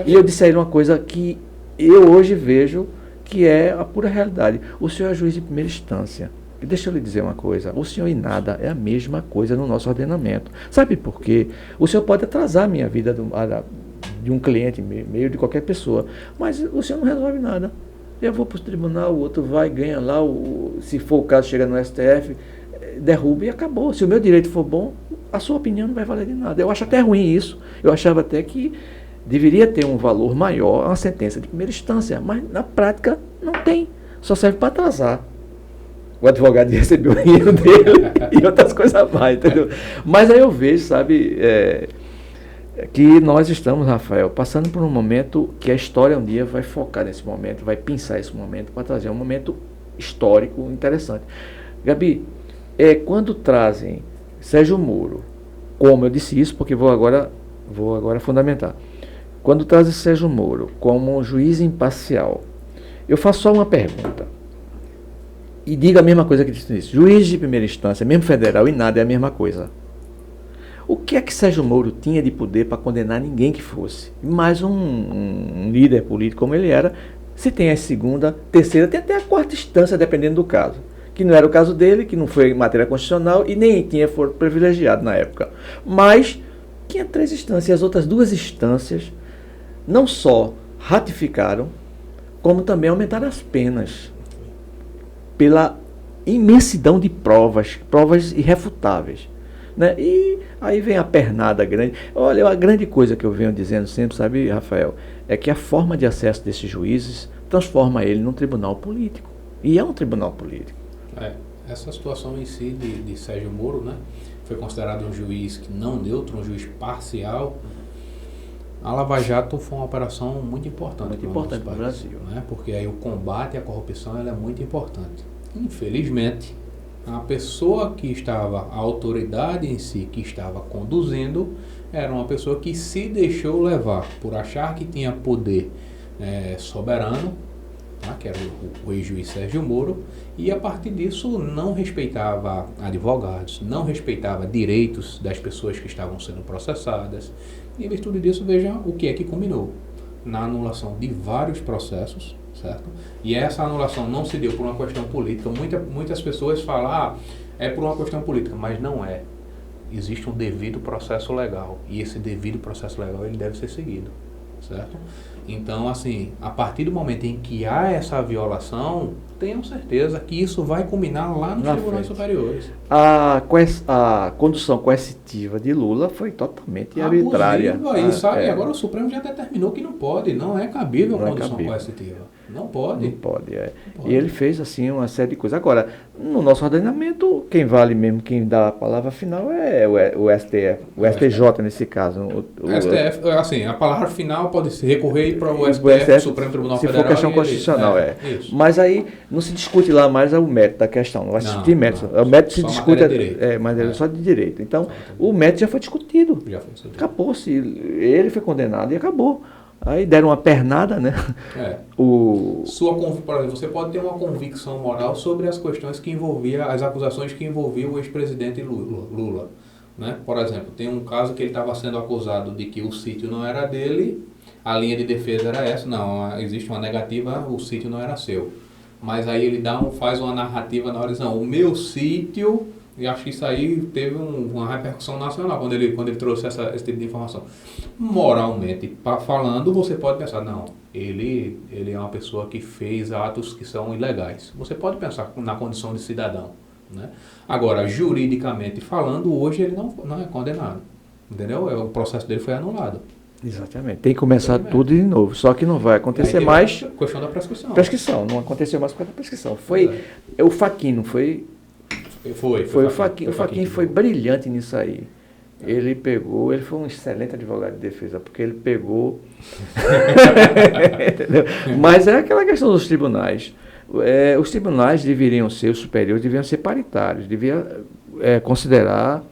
E eu disse a ele uma coisa que eu hoje vejo que é a pura realidade. O senhor é juiz de primeira instância. E deixa eu lhe dizer uma coisa, o senhor e nada é a mesma coisa no nosso ordenamento. Sabe por quê? O senhor pode atrasar a minha vida de um cliente, meio de qualquer pessoa, mas o senhor não resolve nada. Eu vou para o tribunal, o outro vai, ganha lá, se for o caso, chega no STF, derruba e acabou. Se o meu direito for bom, a sua opinião não vai valer de nada. Eu acho até ruim isso. Eu achava até que deveria ter um valor maior uma sentença de primeira instância, mas na prática não tem. Só serve para atrasar o advogado de receber o dinheiro dele e outras coisas mais, entendeu? Mas aí eu vejo, sabe, que nós estamos, Rafael, passando por um momento que a história um dia vai focar nesse momento, vai pensar esse momento para trazer um momento histórico interessante. Gabi, quando trazem Sérgio Moro, como eu disse isso, porque vou agora fundamentar. Quando trazem Sérgio Moro como um juiz imparcial, eu faço só uma pergunta. E diga a mesma coisa que disse nisso. Juiz de primeira instância, mesmo federal, e nada é a mesma coisa. O que é que Sérgio Moro tinha de poder para condenar ninguém que fosse? Mais um líder político como ele era, se tem a segunda, terceira, tem até a quarta instância, dependendo do caso. Que não era o caso dele, que não foi matéria constitucional e nem tinha foro privilegiado na época. Mas tinha 3 instâncias, e as outras 2 instâncias não só ratificaram, como também aumentaram as penas pela imensidão de provas irrefutáveis. Né? E aí vem a pernada grande. Olha, a grande coisa que eu venho dizendo sempre, sabe, Rafael, é que a forma de acesso desses juízes transforma ele num tribunal político. E é um tribunal político. Essa situação em si de Sérgio Moro, né, foi considerado um juiz que não neutro, um juiz parcial. A Lava Jato foi uma operação muito importante para o Brasil, né? Porque aí o combate à corrupção ela é muito importante. Infelizmente, a pessoa que estava, a autoridade em si que estava conduzindo, era uma pessoa que se deixou levar por achar que tinha poder soberano, tá? Que era o ex-juiz Sérgio Moro, e a partir disso não respeitava advogados, não respeitava direitos das pessoas que estavam sendo processadas. E em virtude disso, veja o que é que culminou na anulação de vários processos, certo? E essa anulação não se deu por uma questão política. Muitas pessoas falam, é por uma questão política, mas não é. Existe um devido processo legal, e esse devido processo legal ele deve ser seguido, certo? Então, assim, a partir do momento em que há essa violação, tenham certeza que isso vai culminar lá nos tribunais superiores. A condução coercitiva de Lula foi totalmente arbitrária. E agora o Supremo já determinou que não é cabível condução coercitiva. Não pode. Não pode. E ele fez, assim, uma série de coisas. Agora, no nosso ordenamento, quem vale mesmo, quem dá a palavra final é o STF, o STJ nesse caso. O STF, assim, a palavra final pode se recorrer para o STF, Supremo Tribunal Federal. Se for questão constitucional, isso. Mas aí não se discute lá mais o mérito da questão, não vai se discutir mérito. O mérito se discute, mas é só de direito. Então, o mérito já foi discutido. Acabou-se. Ele foi condenado e acabou. Aí deram uma pernada, né? Por exemplo, você pode ter uma convicção moral sobre as questões que envolviam, as acusações que envolviam o ex-presidente Lula. Né? Por exemplo, tem um caso que ele estava sendo acusado de que o sítio não era dele, a linha de defesa era essa, não, existe uma negativa, o sítio não era seu. Mas aí ele faz uma narrativa na hora de dizer, não, o meu sítio, e acho que isso aí teve uma repercussão nacional quando ele trouxe esse tipo de informação. Moralmente falando, você pode pensar, não, ele é uma pessoa que fez atos que são ilegais. Você pode pensar na condição de cidadão, né? Agora, juridicamente falando, hoje ele não é condenado, entendeu? O processo dele foi anulado. Exatamente. Tem que começar tudo de novo. Só que não vai acontecer mais. A questão da prescrição. Prescrição. Não aconteceu mais por causa da prescrição. Foi o Fachin, não foi? Foi o Fachin. O Fachin foi brilhante nisso aí. Ele pegou, ele foi um excelente advogado de defesa, porque ele pegou. Mas é aquela questão dos tribunais. Os tribunais deveriam ser, os superiores deveriam ser paritários, devia considerar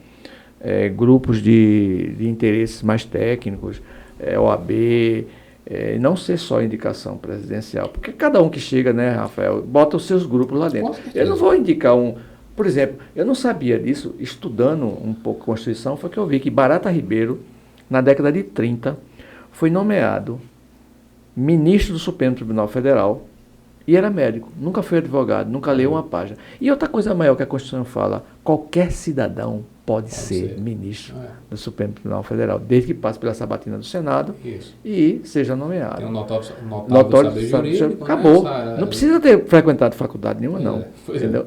grupos de interesses mais técnicos, OAB, não ser só indicação presidencial. Porque cada um que chega, né, Rafael, bota os seus grupos lá dentro. Eu não vou indicar por exemplo, eu não sabia disso, estudando um pouco a Constituição, foi que eu vi que Barata Ribeiro, na década de 30, foi nomeado ministro do Supremo Tribunal Federal e era médico, nunca foi advogado, nunca leu uma página. E outra coisa maior que a Constituição fala, qualquer cidadão pode ser ministro do Supremo Tribunal Federal, desde que passe pela sabatina do Senado e seja nomeado. Tem um notório saber jurídico, acabou. Não precisa ter frequentado faculdade nenhuma, não. Entendeu?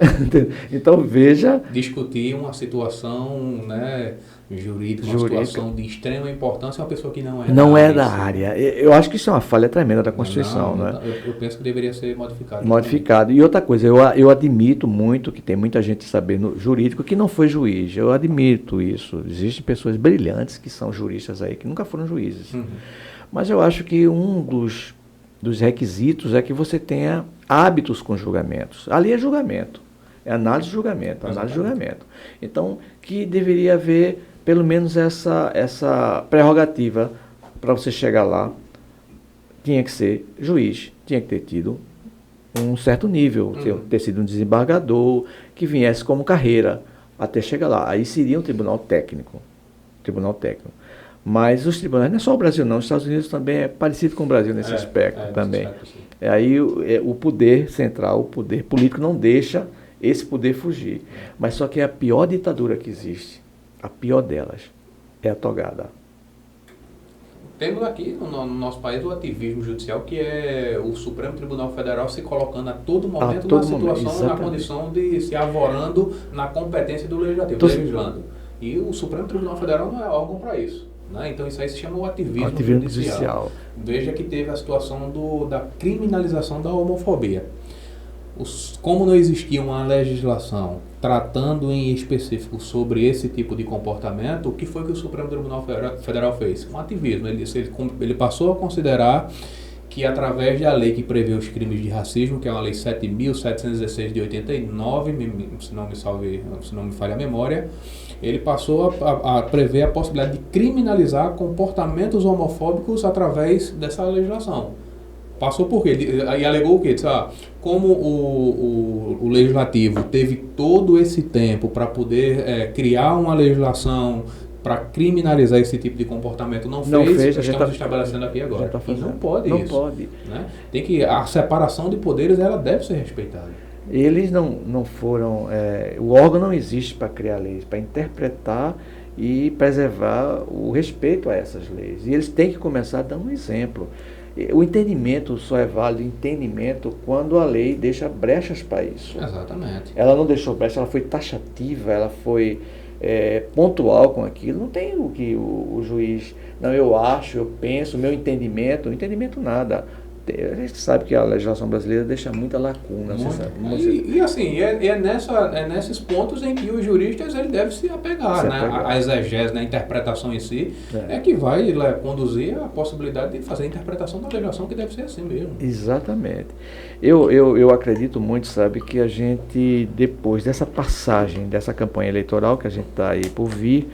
Então, veja... Discutir uma situação, né, jurídica, uma situação de extrema importância, uma pessoa que não é da área. Eu acho que isso é uma falha tremenda da Constituição. Eu penso que deveria ser modificado. Modificado. E outra coisa, eu admito muito que tem muita gente sabendo jurídico que não foi juiz. Eu admito isso. Existem pessoas brilhantes que são juristas aí, que nunca foram juízes. Mas eu acho que um dos requisitos é que você tenha hábitos com julgamentos. Ali é julgamento. É análise de julgamento. Análise de julgamento. Então, que deveria haver pelo menos essa prerrogativa para você chegar lá. Tinha que ser juiz, tinha que ter tido um certo nível, ter sido um desembargador, que viesse como carreira até chegar lá. Aí seria um tribunal técnico. Mas os tribunais, não é só o Brasil não, os Estados Unidos também é parecido com o Brasil nesse aspecto também. Aí o poder central, o poder político não deixa esse poder fugir. Mas só que é a pior ditadura que existe, a pior delas, é a togada. Temos aqui no nosso país o ativismo judicial, que é o Supremo Tribunal Federal se colocando a todo momento na situação, na condição de se avorando na competência do Legislativo, legislando. E o Supremo Tribunal Federal não é órgão para isso. Né? Então isso aí se chama o ativismo judicial. Veja que teve a situação da criminalização da homofobia. Como não existia uma legislação tratando em específico sobre esse tipo de comportamento, o que foi que o Supremo Tribunal Federal fez? Um ativismo. Ele passou a considerar que através da lei que prevê os crimes de racismo, que é uma lei 7.716 de 89, se não me falha a memória, ele passou a prever a possibilidade de criminalizar comportamentos homofóbicos através dessa legislação. Passou por quê? E alegou o quê? Disse, como o Legislativo teve todo esse tempo para poder criar uma legislação para criminalizar esse tipo de comportamento, não fez, estamos estabelecendo aqui agora. E não pode isso. Não pode. Né? A separação de poderes, ela deve ser respeitada. Eles não foram... o órgão não existe para criar leis, para interpretar e preservar o respeito a essas leis. E eles têm que começar a dar um exemplo. O entendimento só é válido, entendimento, quando a lei deixa brechas para isso. Exatamente. Ela não deixou brecha, ela foi taxativa, ela foi pontual com aquilo. Não tem o que o juiz... Não, eu acho, eu penso, meu entendimento nada. A gente sabe que a legislação brasileira deixa muita lacuna. E assim, nesses pontos em que os juristas ele deve se apegar, né? A exegese, né? A interpretação em si, é que vai conduzir a possibilidade de fazer a interpretação da legislação, que deve ser assim mesmo. Exatamente. Eu acredito muito, sabe, que a gente, depois dessa passagem, dessa campanha eleitoral que a gente está aí por vir,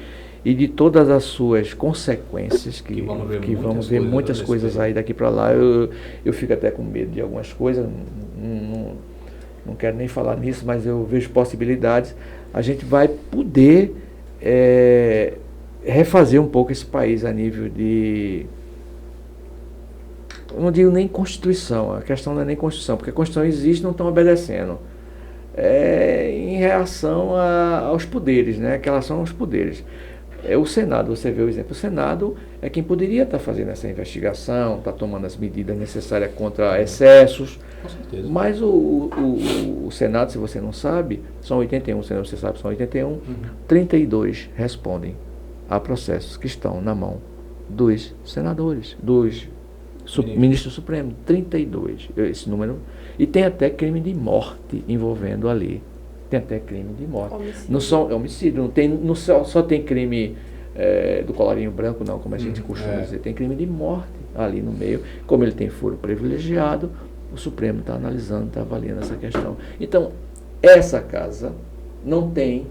e de todas as suas consequências, que vamos ver muitas coisas aí daqui para lá, eu fico até com medo de algumas coisas, não quero nem falar nisso, mas eu vejo possibilidades. A gente vai poder refazer um pouco esse país a nível de... Eu não digo nem Constituição, a questão não é nem Constituição, porque a Constituição existe e não estão obedecendo. Em reação aos poderes, né? Que relação aos poderes. É o Senado, você vê o exemplo. O Senado é quem poderia estar fazendo essa investigação, está tomando as medidas necessárias contra excessos. Com certeza. Mas o Senado, se você não sabe, são 81, se você sabe, são 81, 32 respondem a processos que estão na mão dos senadores, dos ministros supremos, 32, esse número. E tem até crime de morte envolvendo ali. Tem até crime de morte. Homicídio. Não só homicídio, só tem crime do colarinho branco, não, como a gente costuma dizer. Tem crime de morte ali no meio. Como ele tem foro privilegiado, o Supremo está analisando, está avaliando essa questão. Então, essa casa não tem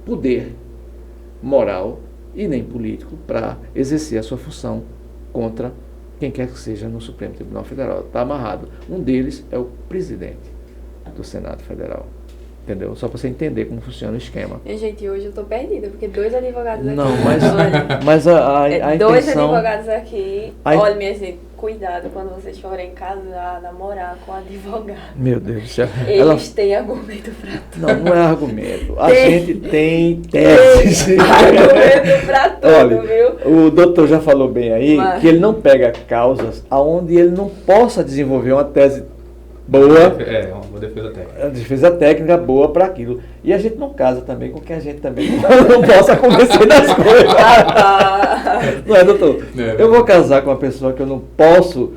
poder moral e nem político para exercer a sua função contra quem quer que seja no Supremo Tribunal Federal. Está amarrado. Um deles é o presidente do Senado Federal. Entendeu? Só para você entender como funciona o esquema. E, gente, hoje eu tô perdida, porque 2 advogados aqui. Não, mas a dois intenção... advogados aqui. Olha, minha gente, cuidado quando vocês forem casar, namorar com advogado. Meu Deus do céu. Eles têm argumento pra tudo. Não é argumento. A gente tem tese. Argumento pra tudo, Olha, viu? o doutor já falou bem aí que ele não pega causas aonde ele não possa desenvolver uma tese boa, uma defesa técnica. A defesa técnica boa para aquilo. E a gente não casa também com quem a gente também não possa convencer das coisas. Não é, doutor? Eu vou casar com uma pessoa que eu não posso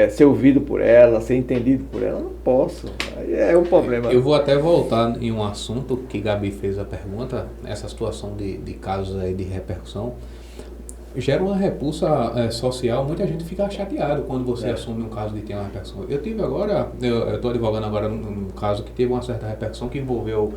ser ouvido por ela, ser entendido por ela. Eu não posso. Aí é um problema. Eu vou até voltar em um assunto que Gabi fez a pergunta, essa situação de casos aí de repercussão. Gera uma repulsa social, muita gente fica chateado quando você assume um caso de ter uma repercussão. Eu tive agora, eu estou advogando agora num caso que teve uma certa repercussão que envolveu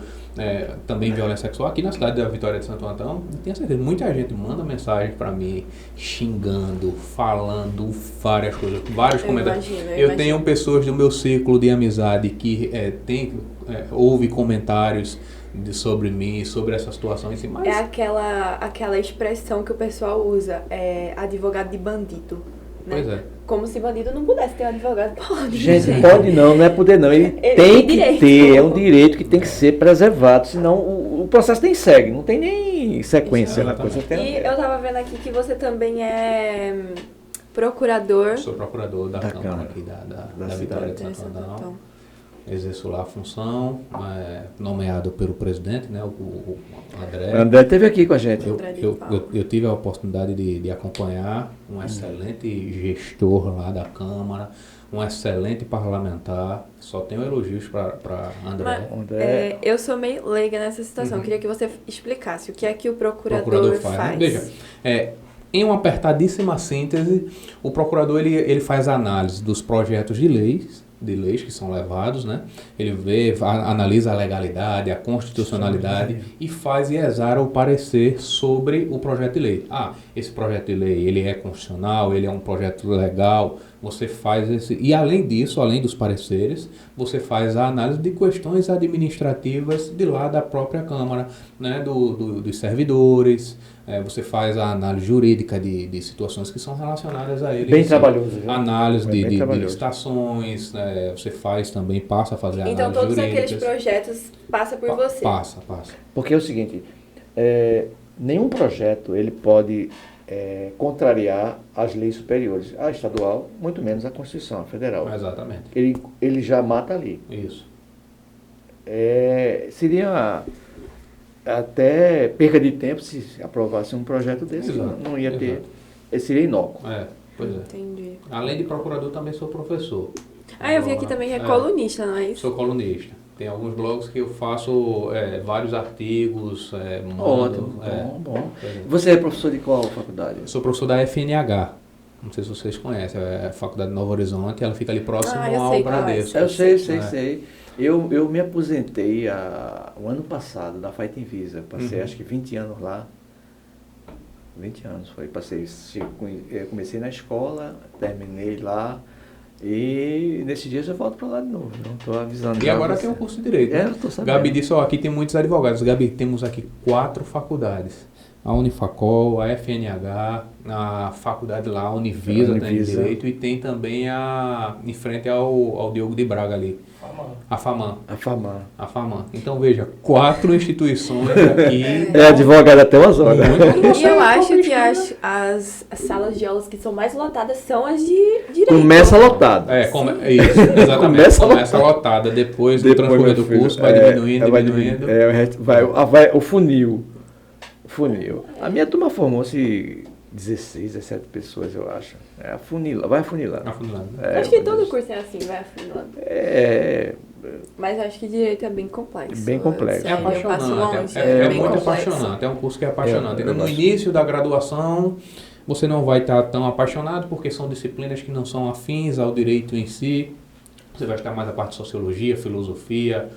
também violência sexual aqui na cidade da Vitória de Santo Antão. E tenho certeza, muita gente manda mensagem para mim, xingando, falando várias coisas, vários comentários. Eu tenho pessoas do meu círculo de amizade que ouve comentários sobre mim, sobre essa situação em si. Mas... É aquela expressão que o pessoal usa, advogado de bandido. Né? Pois é. Como se bandido não pudesse ter um advogado. Pode, gente, pode não é poder não. Ele tem que ter, é um direito que tem que ser preservado, senão o processo nem segue, não tem nem sequência na coisa. E eu estava vendo aqui que você também é procurador. Sou procurador da Câmara aqui da Vitória de Santo Antão. Exerço lá a função, nomeado pelo presidente, né, o André. O André esteve aqui com a gente. Eu tive a oportunidade de acompanhar um excelente gestor lá da Câmara, um excelente parlamentar. Só tenho elogios para André. Eu sou meio leiga nessa situação. Eu queria que você explicasse o que é que o procurador faz. Veja, em uma apertadíssima síntese, o procurador ele faz análise dos projetos de leis que são levados, né? Ele analisa a legalidade, a constitucionalidade e faz e exara o parecer sobre o projeto de lei. Esse projeto de lei, ele é constitucional, ele é um projeto legal, você faz esse... E além disso, além dos pareceres, você faz a análise de questões administrativas de lá da própria Câmara, né? Dos servidores, você faz a análise jurídica de situações que são relacionadas a ele. Bem trabalhoso. Viu? Análise de licitações, você faz também, passa a fazer análise jurídica. Então todos jurídicas. aqueles projetos passam por você? Passa. Porque é o seguinte, nenhum projeto ele pode contrariar as leis superiores, a estadual, muito menos a Constituição, a federal. Exatamente. Ele já mata ali. Isso. Seria até perca de tempo se aprovasse um projeto desse. Não ia ter. Seria inócuo. Pois é. Entendi. Além de procurador, também sou professor. Eu vi aqui também que é colunista, não é isso? Sou colunista. Tem alguns blogs que eu faço vários artigos, Ótimo, bom. Você é professor de qual faculdade? Sou professor da FNH. Não sei se vocês conhecem, é a Faculdade de Novo Horizonte, ela fica ali próximo ao Bradesco. Eu sei. Eu me aposentei o ano passado da Fighting Visa. Passei acho que 20 anos lá. 20 anos foi. Comecei na escola, terminei lá. E nesses dias eu volto para lá de novo. Estou avisando. E agora tem um curso de Direito. Eu estou sabendo. Gabi disse, aqui tem muitos advogados. Gabi, temos aqui 4 faculdades. a Unifacol, a FNH, a faculdade lá, a Univisa, tem direito, e tem também em frente ao Diogo de Braga ali. A FAMAN. A FAMAN. Então veja, 4 instituições aqui. É advogado até umas horas. E eu acho que as salas de aulas que são mais lotadas são as de direito. Começa lotado. Isso, exatamente. Começa lotada. Depois do transcorrer do curso, vai diminuindo. Vai o funil. A minha turma formou-se 16, 17 pessoas, eu acho. Vai afunilando. Acho que todo curso é assim, vai afunilando. Mas acho que direito é bem complexo. Bem complexo. É apaixonante. É muito apaixonante. É um curso que é apaixonante. No início da graduação, você não vai estar tão apaixonado, porque são disciplinas que não são afins ao direito em si. Você vai estar mais a parte de sociologia, filosofia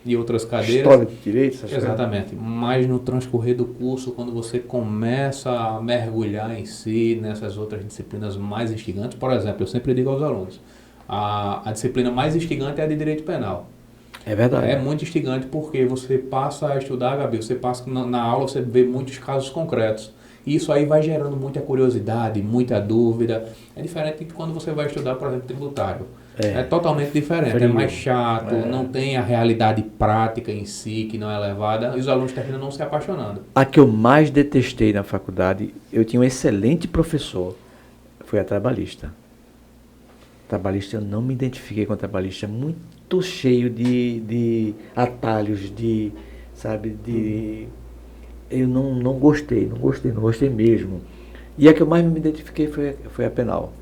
e outras cadeiras. História de direito, exatamente. Mas no transcorrer do curso, quando você começa a mergulhar em si nessas outras disciplinas mais instigantes, por exemplo, eu sempre digo aos alunos, a disciplina mais instigante é a de direito penal. É verdade. É muito instigante porque você passa a estudar, Gabi, você passa na aula, você vê muitos casos concretos. E isso aí vai gerando muita curiosidade, muita dúvida. É diferente de quando você vai estudar, por exemplo, tributário. É totalmente diferente, é mais chato, não tem a realidade prática em si, que não é levada, e os alunos terminam não se apaixonando. A que eu mais detestei na faculdade, eu tinha um excelente professor, foi a trabalhista. Trabalhista, eu não me identifiquei com a trabalhista, muito cheio de atalhos, eu não gostei mesmo. E a que eu mais me identifiquei foi a penal.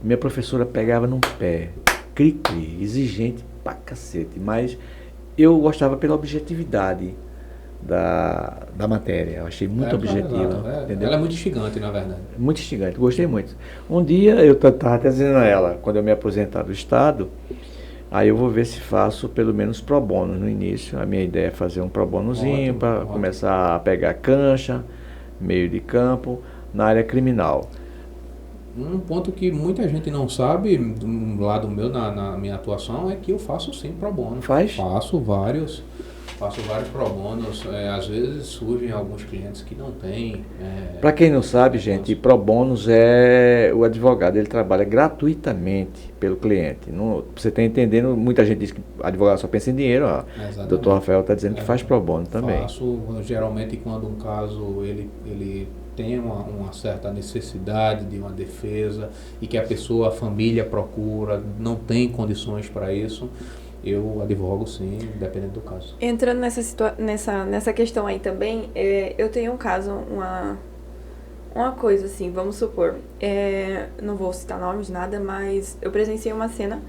Minha professora pegava num pé, cri-cri, exigente pra cacete, mas eu gostava pela objetividade da matéria, eu achei muito objetiva. Entendeu? Ela é muito instigante, na verdade. Muito instigante, gostei muito. Um dia eu estava até dizendo a ela, quando eu me aposentar do Estado, aí eu vou ver se faço pelo menos pro bono no início. A minha ideia é fazer um pro bonozinho para começar a pegar cancha, meio de campo, na área criminal. Um ponto que muita gente não sabe, do lado meu, na minha atuação, é que eu faço sim pro bono. Faço vários pro bonos. Às vezes surgem alguns clientes que não têm. Para quem não sabe, gente, pro bonos é o advogado, ele trabalha gratuitamente pelo cliente. Não, você está entendendo, muita gente diz que advogado só pensa em dinheiro. O doutor Rafael está dizendo que faz pro bono também. Faço, geralmente, quando um caso ele tem uma certa necessidade de uma defesa e que a família procura, não tem condições para isso, eu advogo sim, dependendo do caso. Entrando nessa questão aí também, eu tenho um caso, uma coisa assim, vamos supor, não vou citar nomes, nada, mas eu presenciei uma cena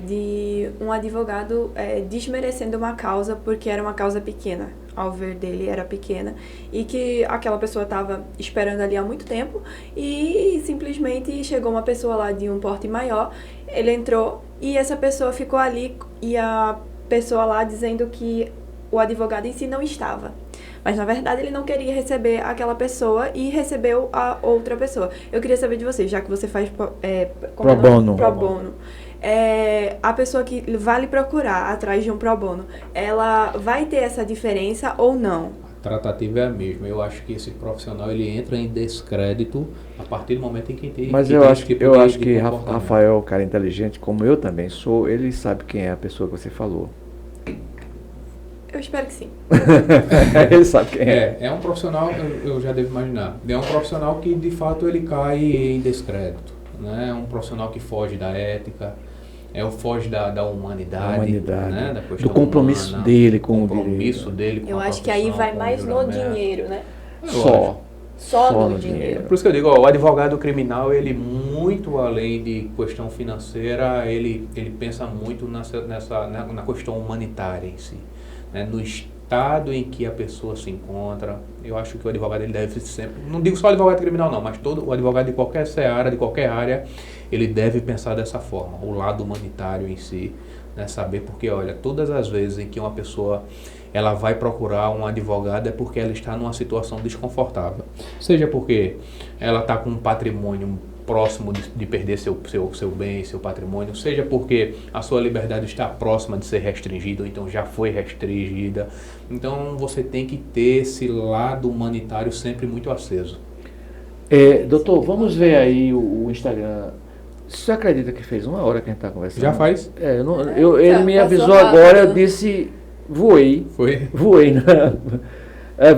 de um advogado desmerecendo uma causa porque era uma causa pequena, ao ver dele era pequena, e que aquela pessoa estava esperando ali há muito tempo e simplesmente chegou uma pessoa lá de um porte maior, ele entrou e essa pessoa ficou ali e a pessoa lá dizendo que o advogado em si não estava. Mas, na verdade, ele não queria receber aquela pessoa e recebeu a outra pessoa. Eu queria saber de você, já que você faz pro bono. A pessoa que vai lhe procurar atrás de um pro bono, ela vai ter essa diferença ou não? A tratativa é a mesma. Eu acho que esse profissional ele entra em descrédito a partir do momento em que tem. Mas eu acho que Rafael, cara inteligente, como eu também sou, ele sabe quem é a pessoa que você falou. Eu espero que sim. Ele sabe quem é. É um profissional, eu já devo imaginar. É um profissional que de fato ele cai em descrédito. Né? É um profissional que foge da ética. Foge da humanidade, né? Da do compromisso humana, dele com o compromisso dele com eu acho que aí vai mais no dinheiro, né? Só no dinheiro. Por isso que eu digo, o advogado criminal, ele muito além de questão financeira, ele pensa muito na questão humanitária em si, né? No estado em que a pessoa se encontra. Eu acho que o advogado ele deve sempre, não digo só advogado criminal não, mas todo o advogado de qualquer seara, de qualquer área, ele deve pensar dessa forma, o lado humanitário em si, né? Saber porque, olha, todas as vezes em que uma pessoa ela vai procurar um advogado é porque ela está numa situação desconfortável. Seja porque ela está com um patrimônio próximo de perder seu bem, seu patrimônio, seja porque a sua liberdade está próxima de ser restringida, ou então já foi restringida. Então você tem que ter esse lado humanitário sempre muito aceso. Doutor, vamos ver aí o Instagram. Você acredita que fez 1 hora que a gente está conversando? Já faz? Ele me avisou agora, eu disse, voei. Voei, né?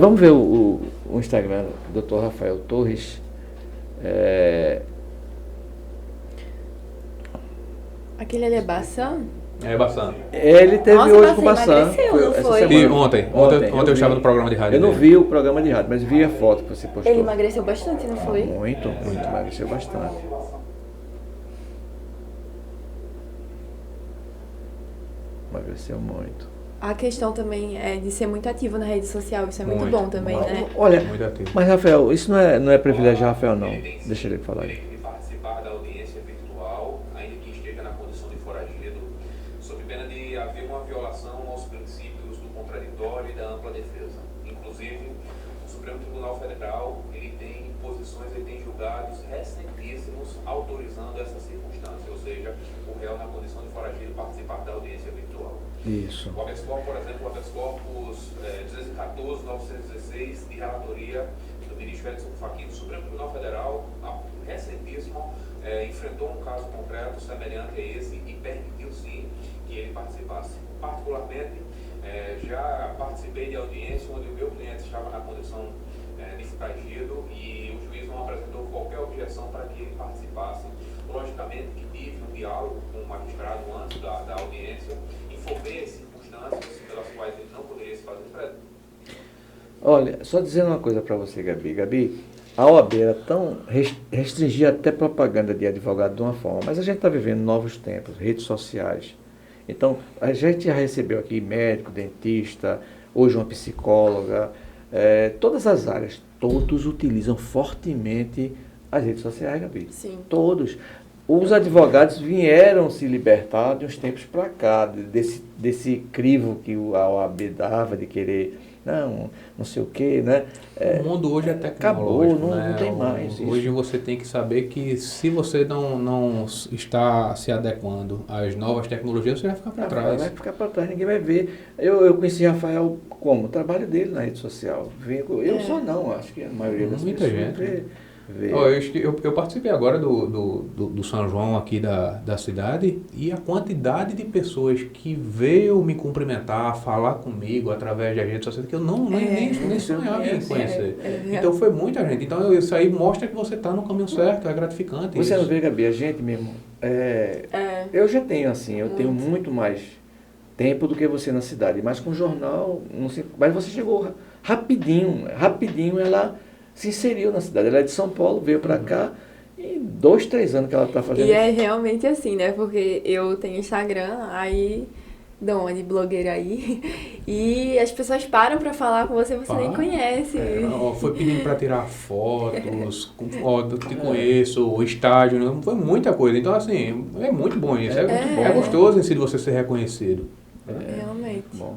Vamos ver o Instagram do Dr. Rafael Torres. Aquele ali é Bassan? É Bassan. Ele teve hoje com o Bassan. Ontem eu estava no programa de rádio. Eu não vi o programa de rádio, mas vi a foto que você postou. Ele emagreceu bastante, não foi? Muito, emagreceu bastante. Emagreceu muito. A questão também é de ser muito ativo na rede social, isso é muito bom também, né? Olha, muito ativo. Mas Rafael, isso não é privilégio Rafael, não. Deixa ele falar aí. De participar da audiência virtual, ainda que esteja na condição de foragido, sob pena de haver uma violação aos princípios do contraditório e da ampla defesa. Inclusive, o Supremo Tribunal Federal, ele tem julgados recentíssimos autorizando essa circunstância, ou seja, o réu na condição de foragido participar da audiência virtual. Isso. O habeas corpus, por exemplo, o habeas corpus 214.916, de relatoria do ministro Edson Fachin, do Supremo Tribunal Federal, recentíssimo, enfrentou um caso concreto semelhante a esse e permitiu sim que ele participasse. Particularmente, já participei de audiência onde o meu cliente estava na condição de foragido e o juiz não apresentou qualquer objeção para que ele participasse. Logicamente que tive um diálogo com o magistrado antes da audiência, informei as circunstâncias pelas quais ele não poderia se fazer presente. Olha, só dizendo uma coisa para você, Gabi. Gabi, a OAB era tão restringia até propaganda de advogado de uma forma, mas a gente está vivendo novos tempos, redes sociais. Então, a gente já recebeu aqui médico, dentista, hoje uma psicóloga, todas as áreas, todos utilizam fortemente as redes sociais, Gabi. Sim. Todos. Os advogados vieram se libertar de uns tempos para cá, desse crivo que a OAB dava de querer, não sei o quê, né? O mundo hoje é acabou, tecnológico, não tem mais isso. Hoje você tem que saber que se você não está se adequando às novas tecnologias, você vai ficar para trás. Vai ficar para trás, ninguém vai ver. Eu conheci Rafael como? O trabalho dele na rede social. Eu só não, acho que a maioria das muita pessoas gente. vê. Eu participei agora do São João aqui da cidade e a quantidade de pessoas que veio me cumprimentar, falar comigo através das redes sociais que eu nem sonhava em conhecer. Então foi muita gente. Então isso aí mostra que você está no caminho certo, é gratificante. Você isso. não vê, Gabi, a gente mesmo. Eu já tenho assim, tenho muito mais tempo do que você na cidade, mas com jornal, não sei, mas você chegou rapidinho ela se inseriu na cidade. Ela é de São Paulo, veio para cá e 2, 3 anos que ela está fazendo. E é realmente assim, né? Porque eu tenho Instagram, aí dou uma de blogueira aí, e as pessoas param para falar com você, você nem conhece. Foi pedindo para tirar fotos, te conheço, o estágio, foi muita coisa. Então, assim, é muito bom isso. É gostoso em si de você ser reconhecido. Realmente. Bom.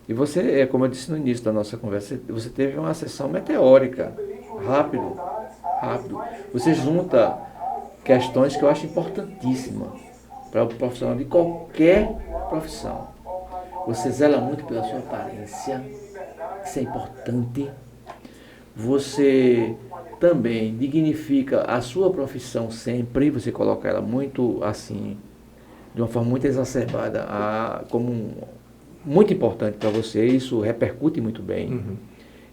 E você, como eu disse no início da nossa conversa, você teve uma sessão meteórica, rápido. Você junta questões que eu acho importantíssimas para o profissional de qualquer profissão. Você zela muito pela sua aparência, isso é importante. Você também dignifica a sua profissão sempre, você coloca ela muito assim, de uma forma muito exacerbada, como muito importante para você, isso repercute muito bem. Uhum.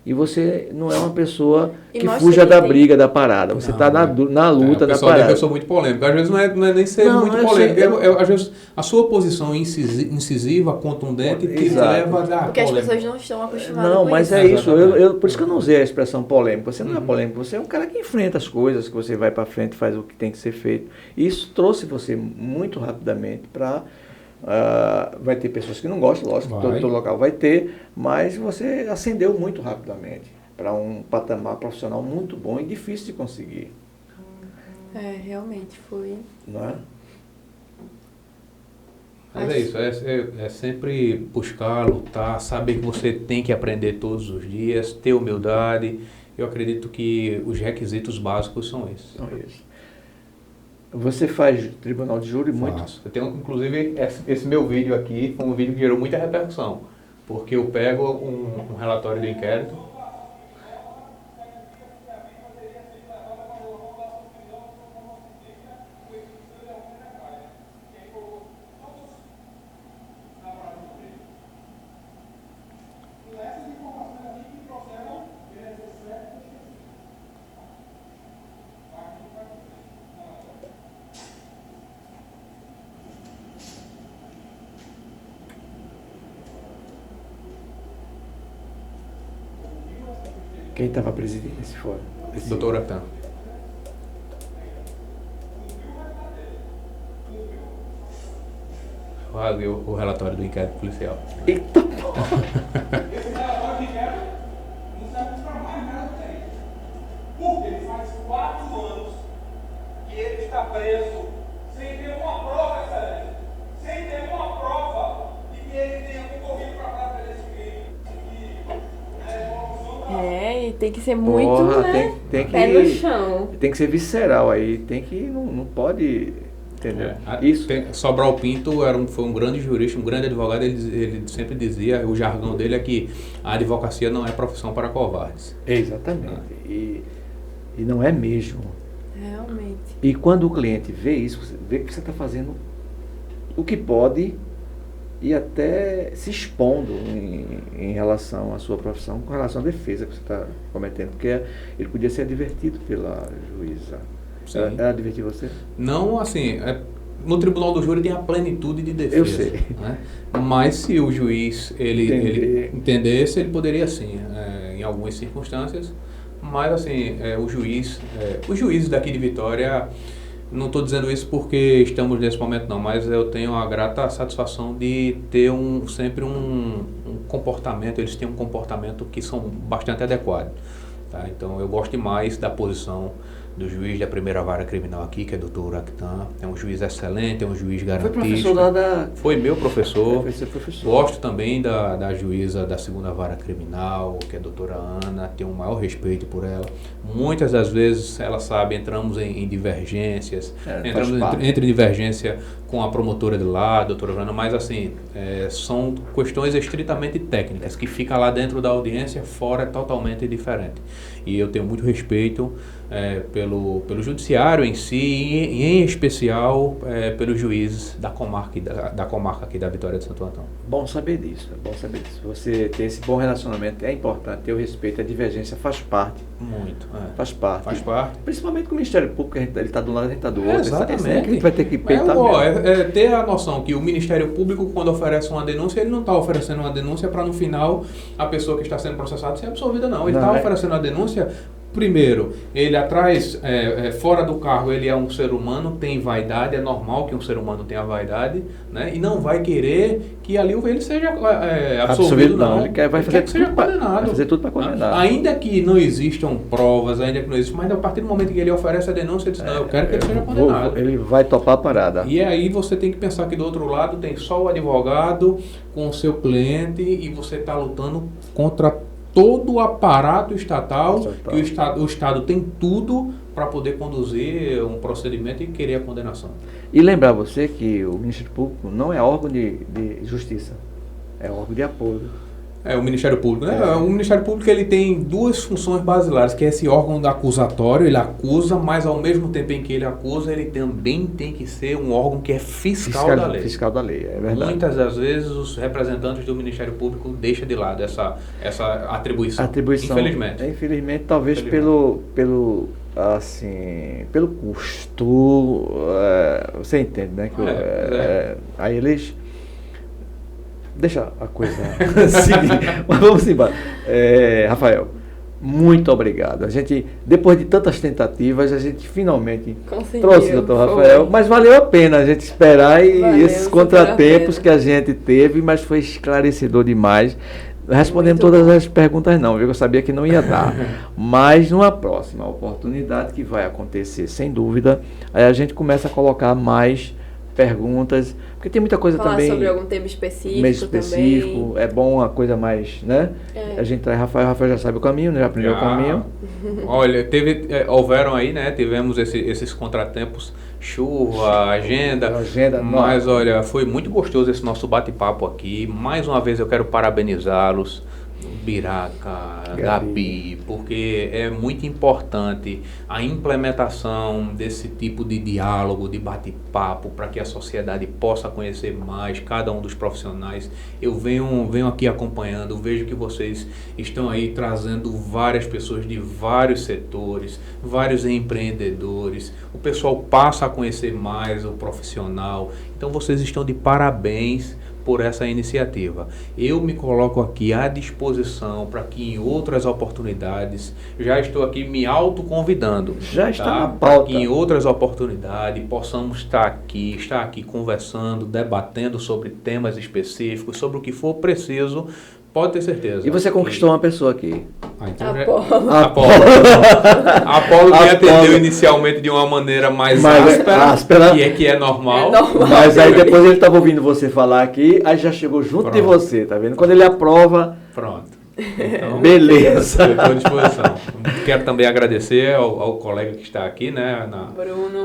E você não é uma pessoa que fuja da briga, da parada. Você está na luta da parada. Eu sou muito polêmico. Às vezes não é nem ser muito polêmico. Às vezes a sua posição incisiva, contundente, te leva a dar porque polêmica. as pessoas não estão acostumadas com mas isso. Mas é isso. Por isso que eu não usei a expressão polêmica. Você não é polêmico. Você é um cara que enfrenta as coisas, que você vai para frente, faz o que tem que ser feito. E isso trouxe você muito rapidamente para... vai ter pessoas que não gostam, lógico, todo local vai ter, mas você ascendeu muito rapidamente para um patamar profissional muito bom e difícil de conseguir. Realmente foi. Não é? Mas é isso, é sempre buscar, lutar, saber que você tem que aprender todos os dias, ter humildade. Eu acredito que os requisitos básicos são esses. Você faz tribunal de júri muito? Faço. Eu tenho, inclusive, esse meu vídeo aqui foi um vídeo que gerou muita repercussão, porque eu pego um relatório do inquérito. Quem estava presidindo esse fórum? Doutor Atan. O relatório do inquérito policial. Eita porra! Esse relatório de inquérito não serve para mais nada do que isso. Porque ele faz 4 anos que ele está preso sem ter uma prova, excelente. Sem ter uma prova de que ele tenha concorrido para a prática desse crime. E tem que ser muito, Porra, né? tem que, pé no chão. tem que ser visceral aí, tem que, não pode, entendeu? Isso. Sobral Pinto foi um grande jurista, um grande advogado, ele sempre dizia, o jargão dele é que a advocacia não é profissão para covardes. Exatamente. E não é mesmo. Realmente. E quando o cliente vê isso, vê que você está fazendo o que pode e até se expondo em relação à sua profissão, com relação à defesa que você está cometendo, porque ele podia ser advertido pela juíza. Sim. Ela advertiu você? Não, assim, no tribunal do júri tem a plenitude de defesa. Eu sei. Né? Mas se o juiz ele entendesse, ele poderia sim, em algumas circunstâncias. Mas assim, os juízes daqui de Vitória, não estou dizendo isso porque estamos nesse momento não, mas eu tenho a grata satisfação de ter sempre um comportamento, eles têm um comportamento que são bastante adequado. Tá? Então eu gosto demais da posição do juiz da primeira vara criminal aqui, que é o doutor Actan. É um juiz excelente, é um juiz garantista. Foi professor lá da... Foi meu professor. Foi seu professor. Gosto também da juíza da segunda vara criminal, que é a doutora Ana. Tenho o maior respeito por ela. Muitas das vezes, ela sabe, entramos em divergências. Entre divergência com a promotora de lá, a doutora Ana, mas assim, são questões estritamente técnicas, que fica lá dentro da audiência, fora é totalmente diferente. E eu tenho muito respeito pelo judiciário em si e em especial pelos juízes da comarca aqui da Vitória de Santo Antão. Bom saber disso, é bom saber disso. Você ter esse bom relacionamento é importante, ter o respeito, a divergência faz parte. Muito. Faz parte. Faz parte. Principalmente com o Ministério Público, ele está de um lado, a gente está do outro. Exatamente. A gente vai ter que peitar ter a noção que o Ministério Público, quando oferece uma denúncia, ele não está oferecendo uma denúncia para no final a pessoa que está sendo processada ser absolvida, não. Ele está oferecendo a denúncia. Primeiro, ele atrás, fora do carro, ele é um ser humano, tem vaidade, é normal que um ser humano tenha vaidade, né? E não vai querer que ali ele seja absolvido, não. Ele vai fazer que seja condenado. Vai fazer tudo para condenar. Ainda que não existam provas, mas a partir do momento que ele oferece a denúncia, ele diz, não, eu quero que ele seja condenado. Ele vai topar a parada. E aí você tem que pensar que do outro lado tem só o advogado com o seu cliente e você está lutando contra todo o aparato estatal, que o Estado tem tudo para poder conduzir um procedimento e querer a condenação. E lembrar você que o Ministério Público não é órgão de justiça, é órgão de apoio. O Ministério Público, né? O Ministério Público ele tem duas funções basilares, que é esse órgão acusatório, ele acusa, mas ao mesmo tempo em que ele acusa, ele também tem que ser um órgão que é fiscal da lei. Fiscal da lei, é verdade. Muitas das vezes os representantes do Ministério Público deixam de lado essa atribuição. Infelizmente. Infelizmente, talvez pelo custo, você entende, né? Aí eles... Deixa a coisa seguir, mas vamos embora. Rafael, muito obrigado. A gente, depois de tantas tentativas, a gente finalmente trouxe o doutor Rafael, mas valeu a pena a gente esperar esses contratempos que a gente teve, mas foi esclarecedor demais. Respondendo todas as perguntas não, viu? Eu sabia que não ia dar. Mas numa próxima oportunidade que vai acontecer, sem dúvida, aí a gente começa a colocar mais perguntas, porque tem muita coisa Falar também. sobre algum tema específico, Mês específico, também. é bom uma coisa mais, né? É. A gente traz Rafael já sabe o caminho, né? Já aprendeu o caminho. Olha, houveram aí, né? Tivemos esses contratempos, chuva, agenda. Mas olha, foi muito gostoso esse nosso bate-papo aqui. Mais uma vez eu quero parabenizá-los, Biraca, Gabi, porque é muito importante a implementação desse tipo de diálogo, de bate-papo, para que a sociedade possa conhecer mais cada um dos profissionais. Eu venho aqui acompanhando, vejo que vocês estão aí trazendo várias pessoas de vários setores, vários empreendedores. O pessoal passa a conhecer mais o profissional. Então vocês estão de parabéns por essa iniciativa. Eu me coloco aqui à disposição para que em outras oportunidades, já estou aqui me autoconvidando. Já está na pauta. Para que em outras oportunidades possamos estar aqui conversando, debatendo sobre temas específicos, sobre o que for preciso. Pode ter certeza. E você conquistou uma pessoa aqui. Então Apolo me atendeu inicialmente de uma maneira mais áspera, que é normal. Mas aí depois ele estava ouvindo você falar aqui, aí já chegou junto de você, tá vendo? Quando ele aprova... Pronto. Então, beleza. Eu estou à disposição. Quero também agradecer ao colega que está aqui, né?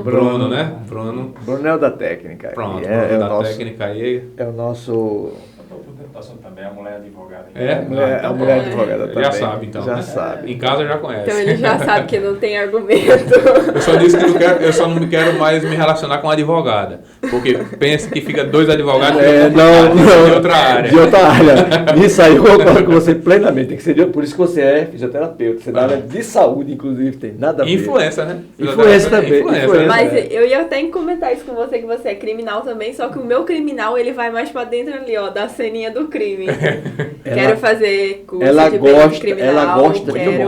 Bruno, né? Bruno é o da técnica. Pronto, é da nosso, técnica aí. É o nosso... também, a mulher advogada. A mulher advogada também. Já sabe, então. Já né? sabe. Em casa já conhece. Então ele já sabe que não tem argumento. Eu só disse que eu só não me quero mais me relacionar com advogada. Porque pensa que fica dois advogados de outra área. De outra área. Isso aí eu concordo com você plenamente. Tem que ser, por isso que você é fisioterapeuta. Você é da área de saúde, inclusive, tem nada a ver. Influência, né? Influência também. Influência. Mas eu ia até comentar isso com você, que você é criminal também, só que o meu criminal, ele vai mais pra dentro ali, ó, da ceninha do crime. Quero fazer curso de direito criminal.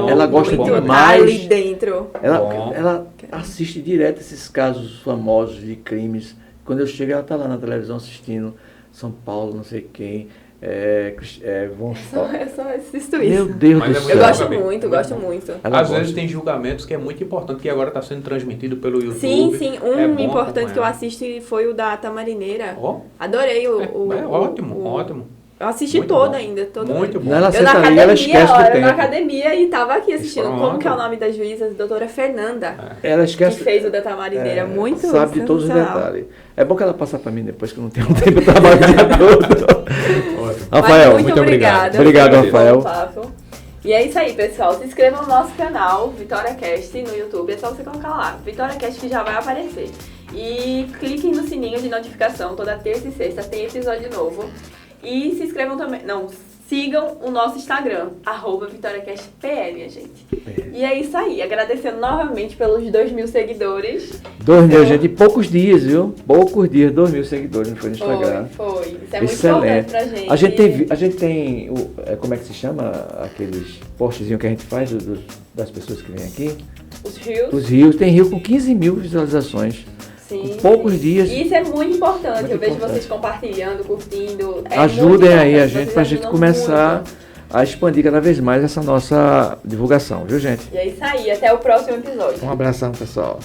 Ela gosta muito demais. Ali dentro. Ela assiste direto esses casos famosos de crimes. Quando eu chego, ela tá lá na televisão assistindo São Paulo, não sei quem. Eu só assisto isso. Meu Deus do céu. Eu gosto muito. Às vezes tem julgamentos que é muito importante, que agora está sendo transmitido pelo YouTube. Sim. Importante que eu assisti foi o da Tamarineira. Adorei ótimo. Eu assisti muito todo bom. ainda. Todo muito bom. Ela senta ali, ela esquece do tempo. Eu na academia e tava aqui assistindo. Como que é o nome da juíza? Doutora Fernanda. Ela esquece. Que fez o da Tamarineira. Muito sabe de todos os detalhes. É bom que ela passa para mim depois, que eu não tenho tempo de trabalhar o dia todo. Rafael, muito obrigada. Obrigado, Rafael. E é isso aí, pessoal. Se inscreva no nosso canal, VitóriaCast, no YouTube. É só você colocar lá, VitóriaCast, que já vai aparecer. E cliquem no sininho de notificação. Toda terça e sexta tem episódio novo. E se inscrevam também, sigam o nosso Instagram, @VitóriaCastPE, minha gente. E é isso aí, agradecendo novamente pelos 2.000 seguidores. 2.000, gente, poucos dias, viu? Poucos dias, 2.000 seguidores no Instagram. Foi. Isso é excelente. Muito importante pra gente. A gente tem como é que se chama? Aqueles postzinhos que a gente faz das pessoas que vêm aqui. Os rios. Tem rio com 15 mil visualizações. Sim. Poucos dias. Isso é muito importante. Eu vejo vocês compartilhando, curtindo. Ajudem aí a gente, pra gente começar a expandir cada vez mais essa nossa divulgação, viu, gente? E é isso aí. Até o próximo episódio. Um abração, pessoal.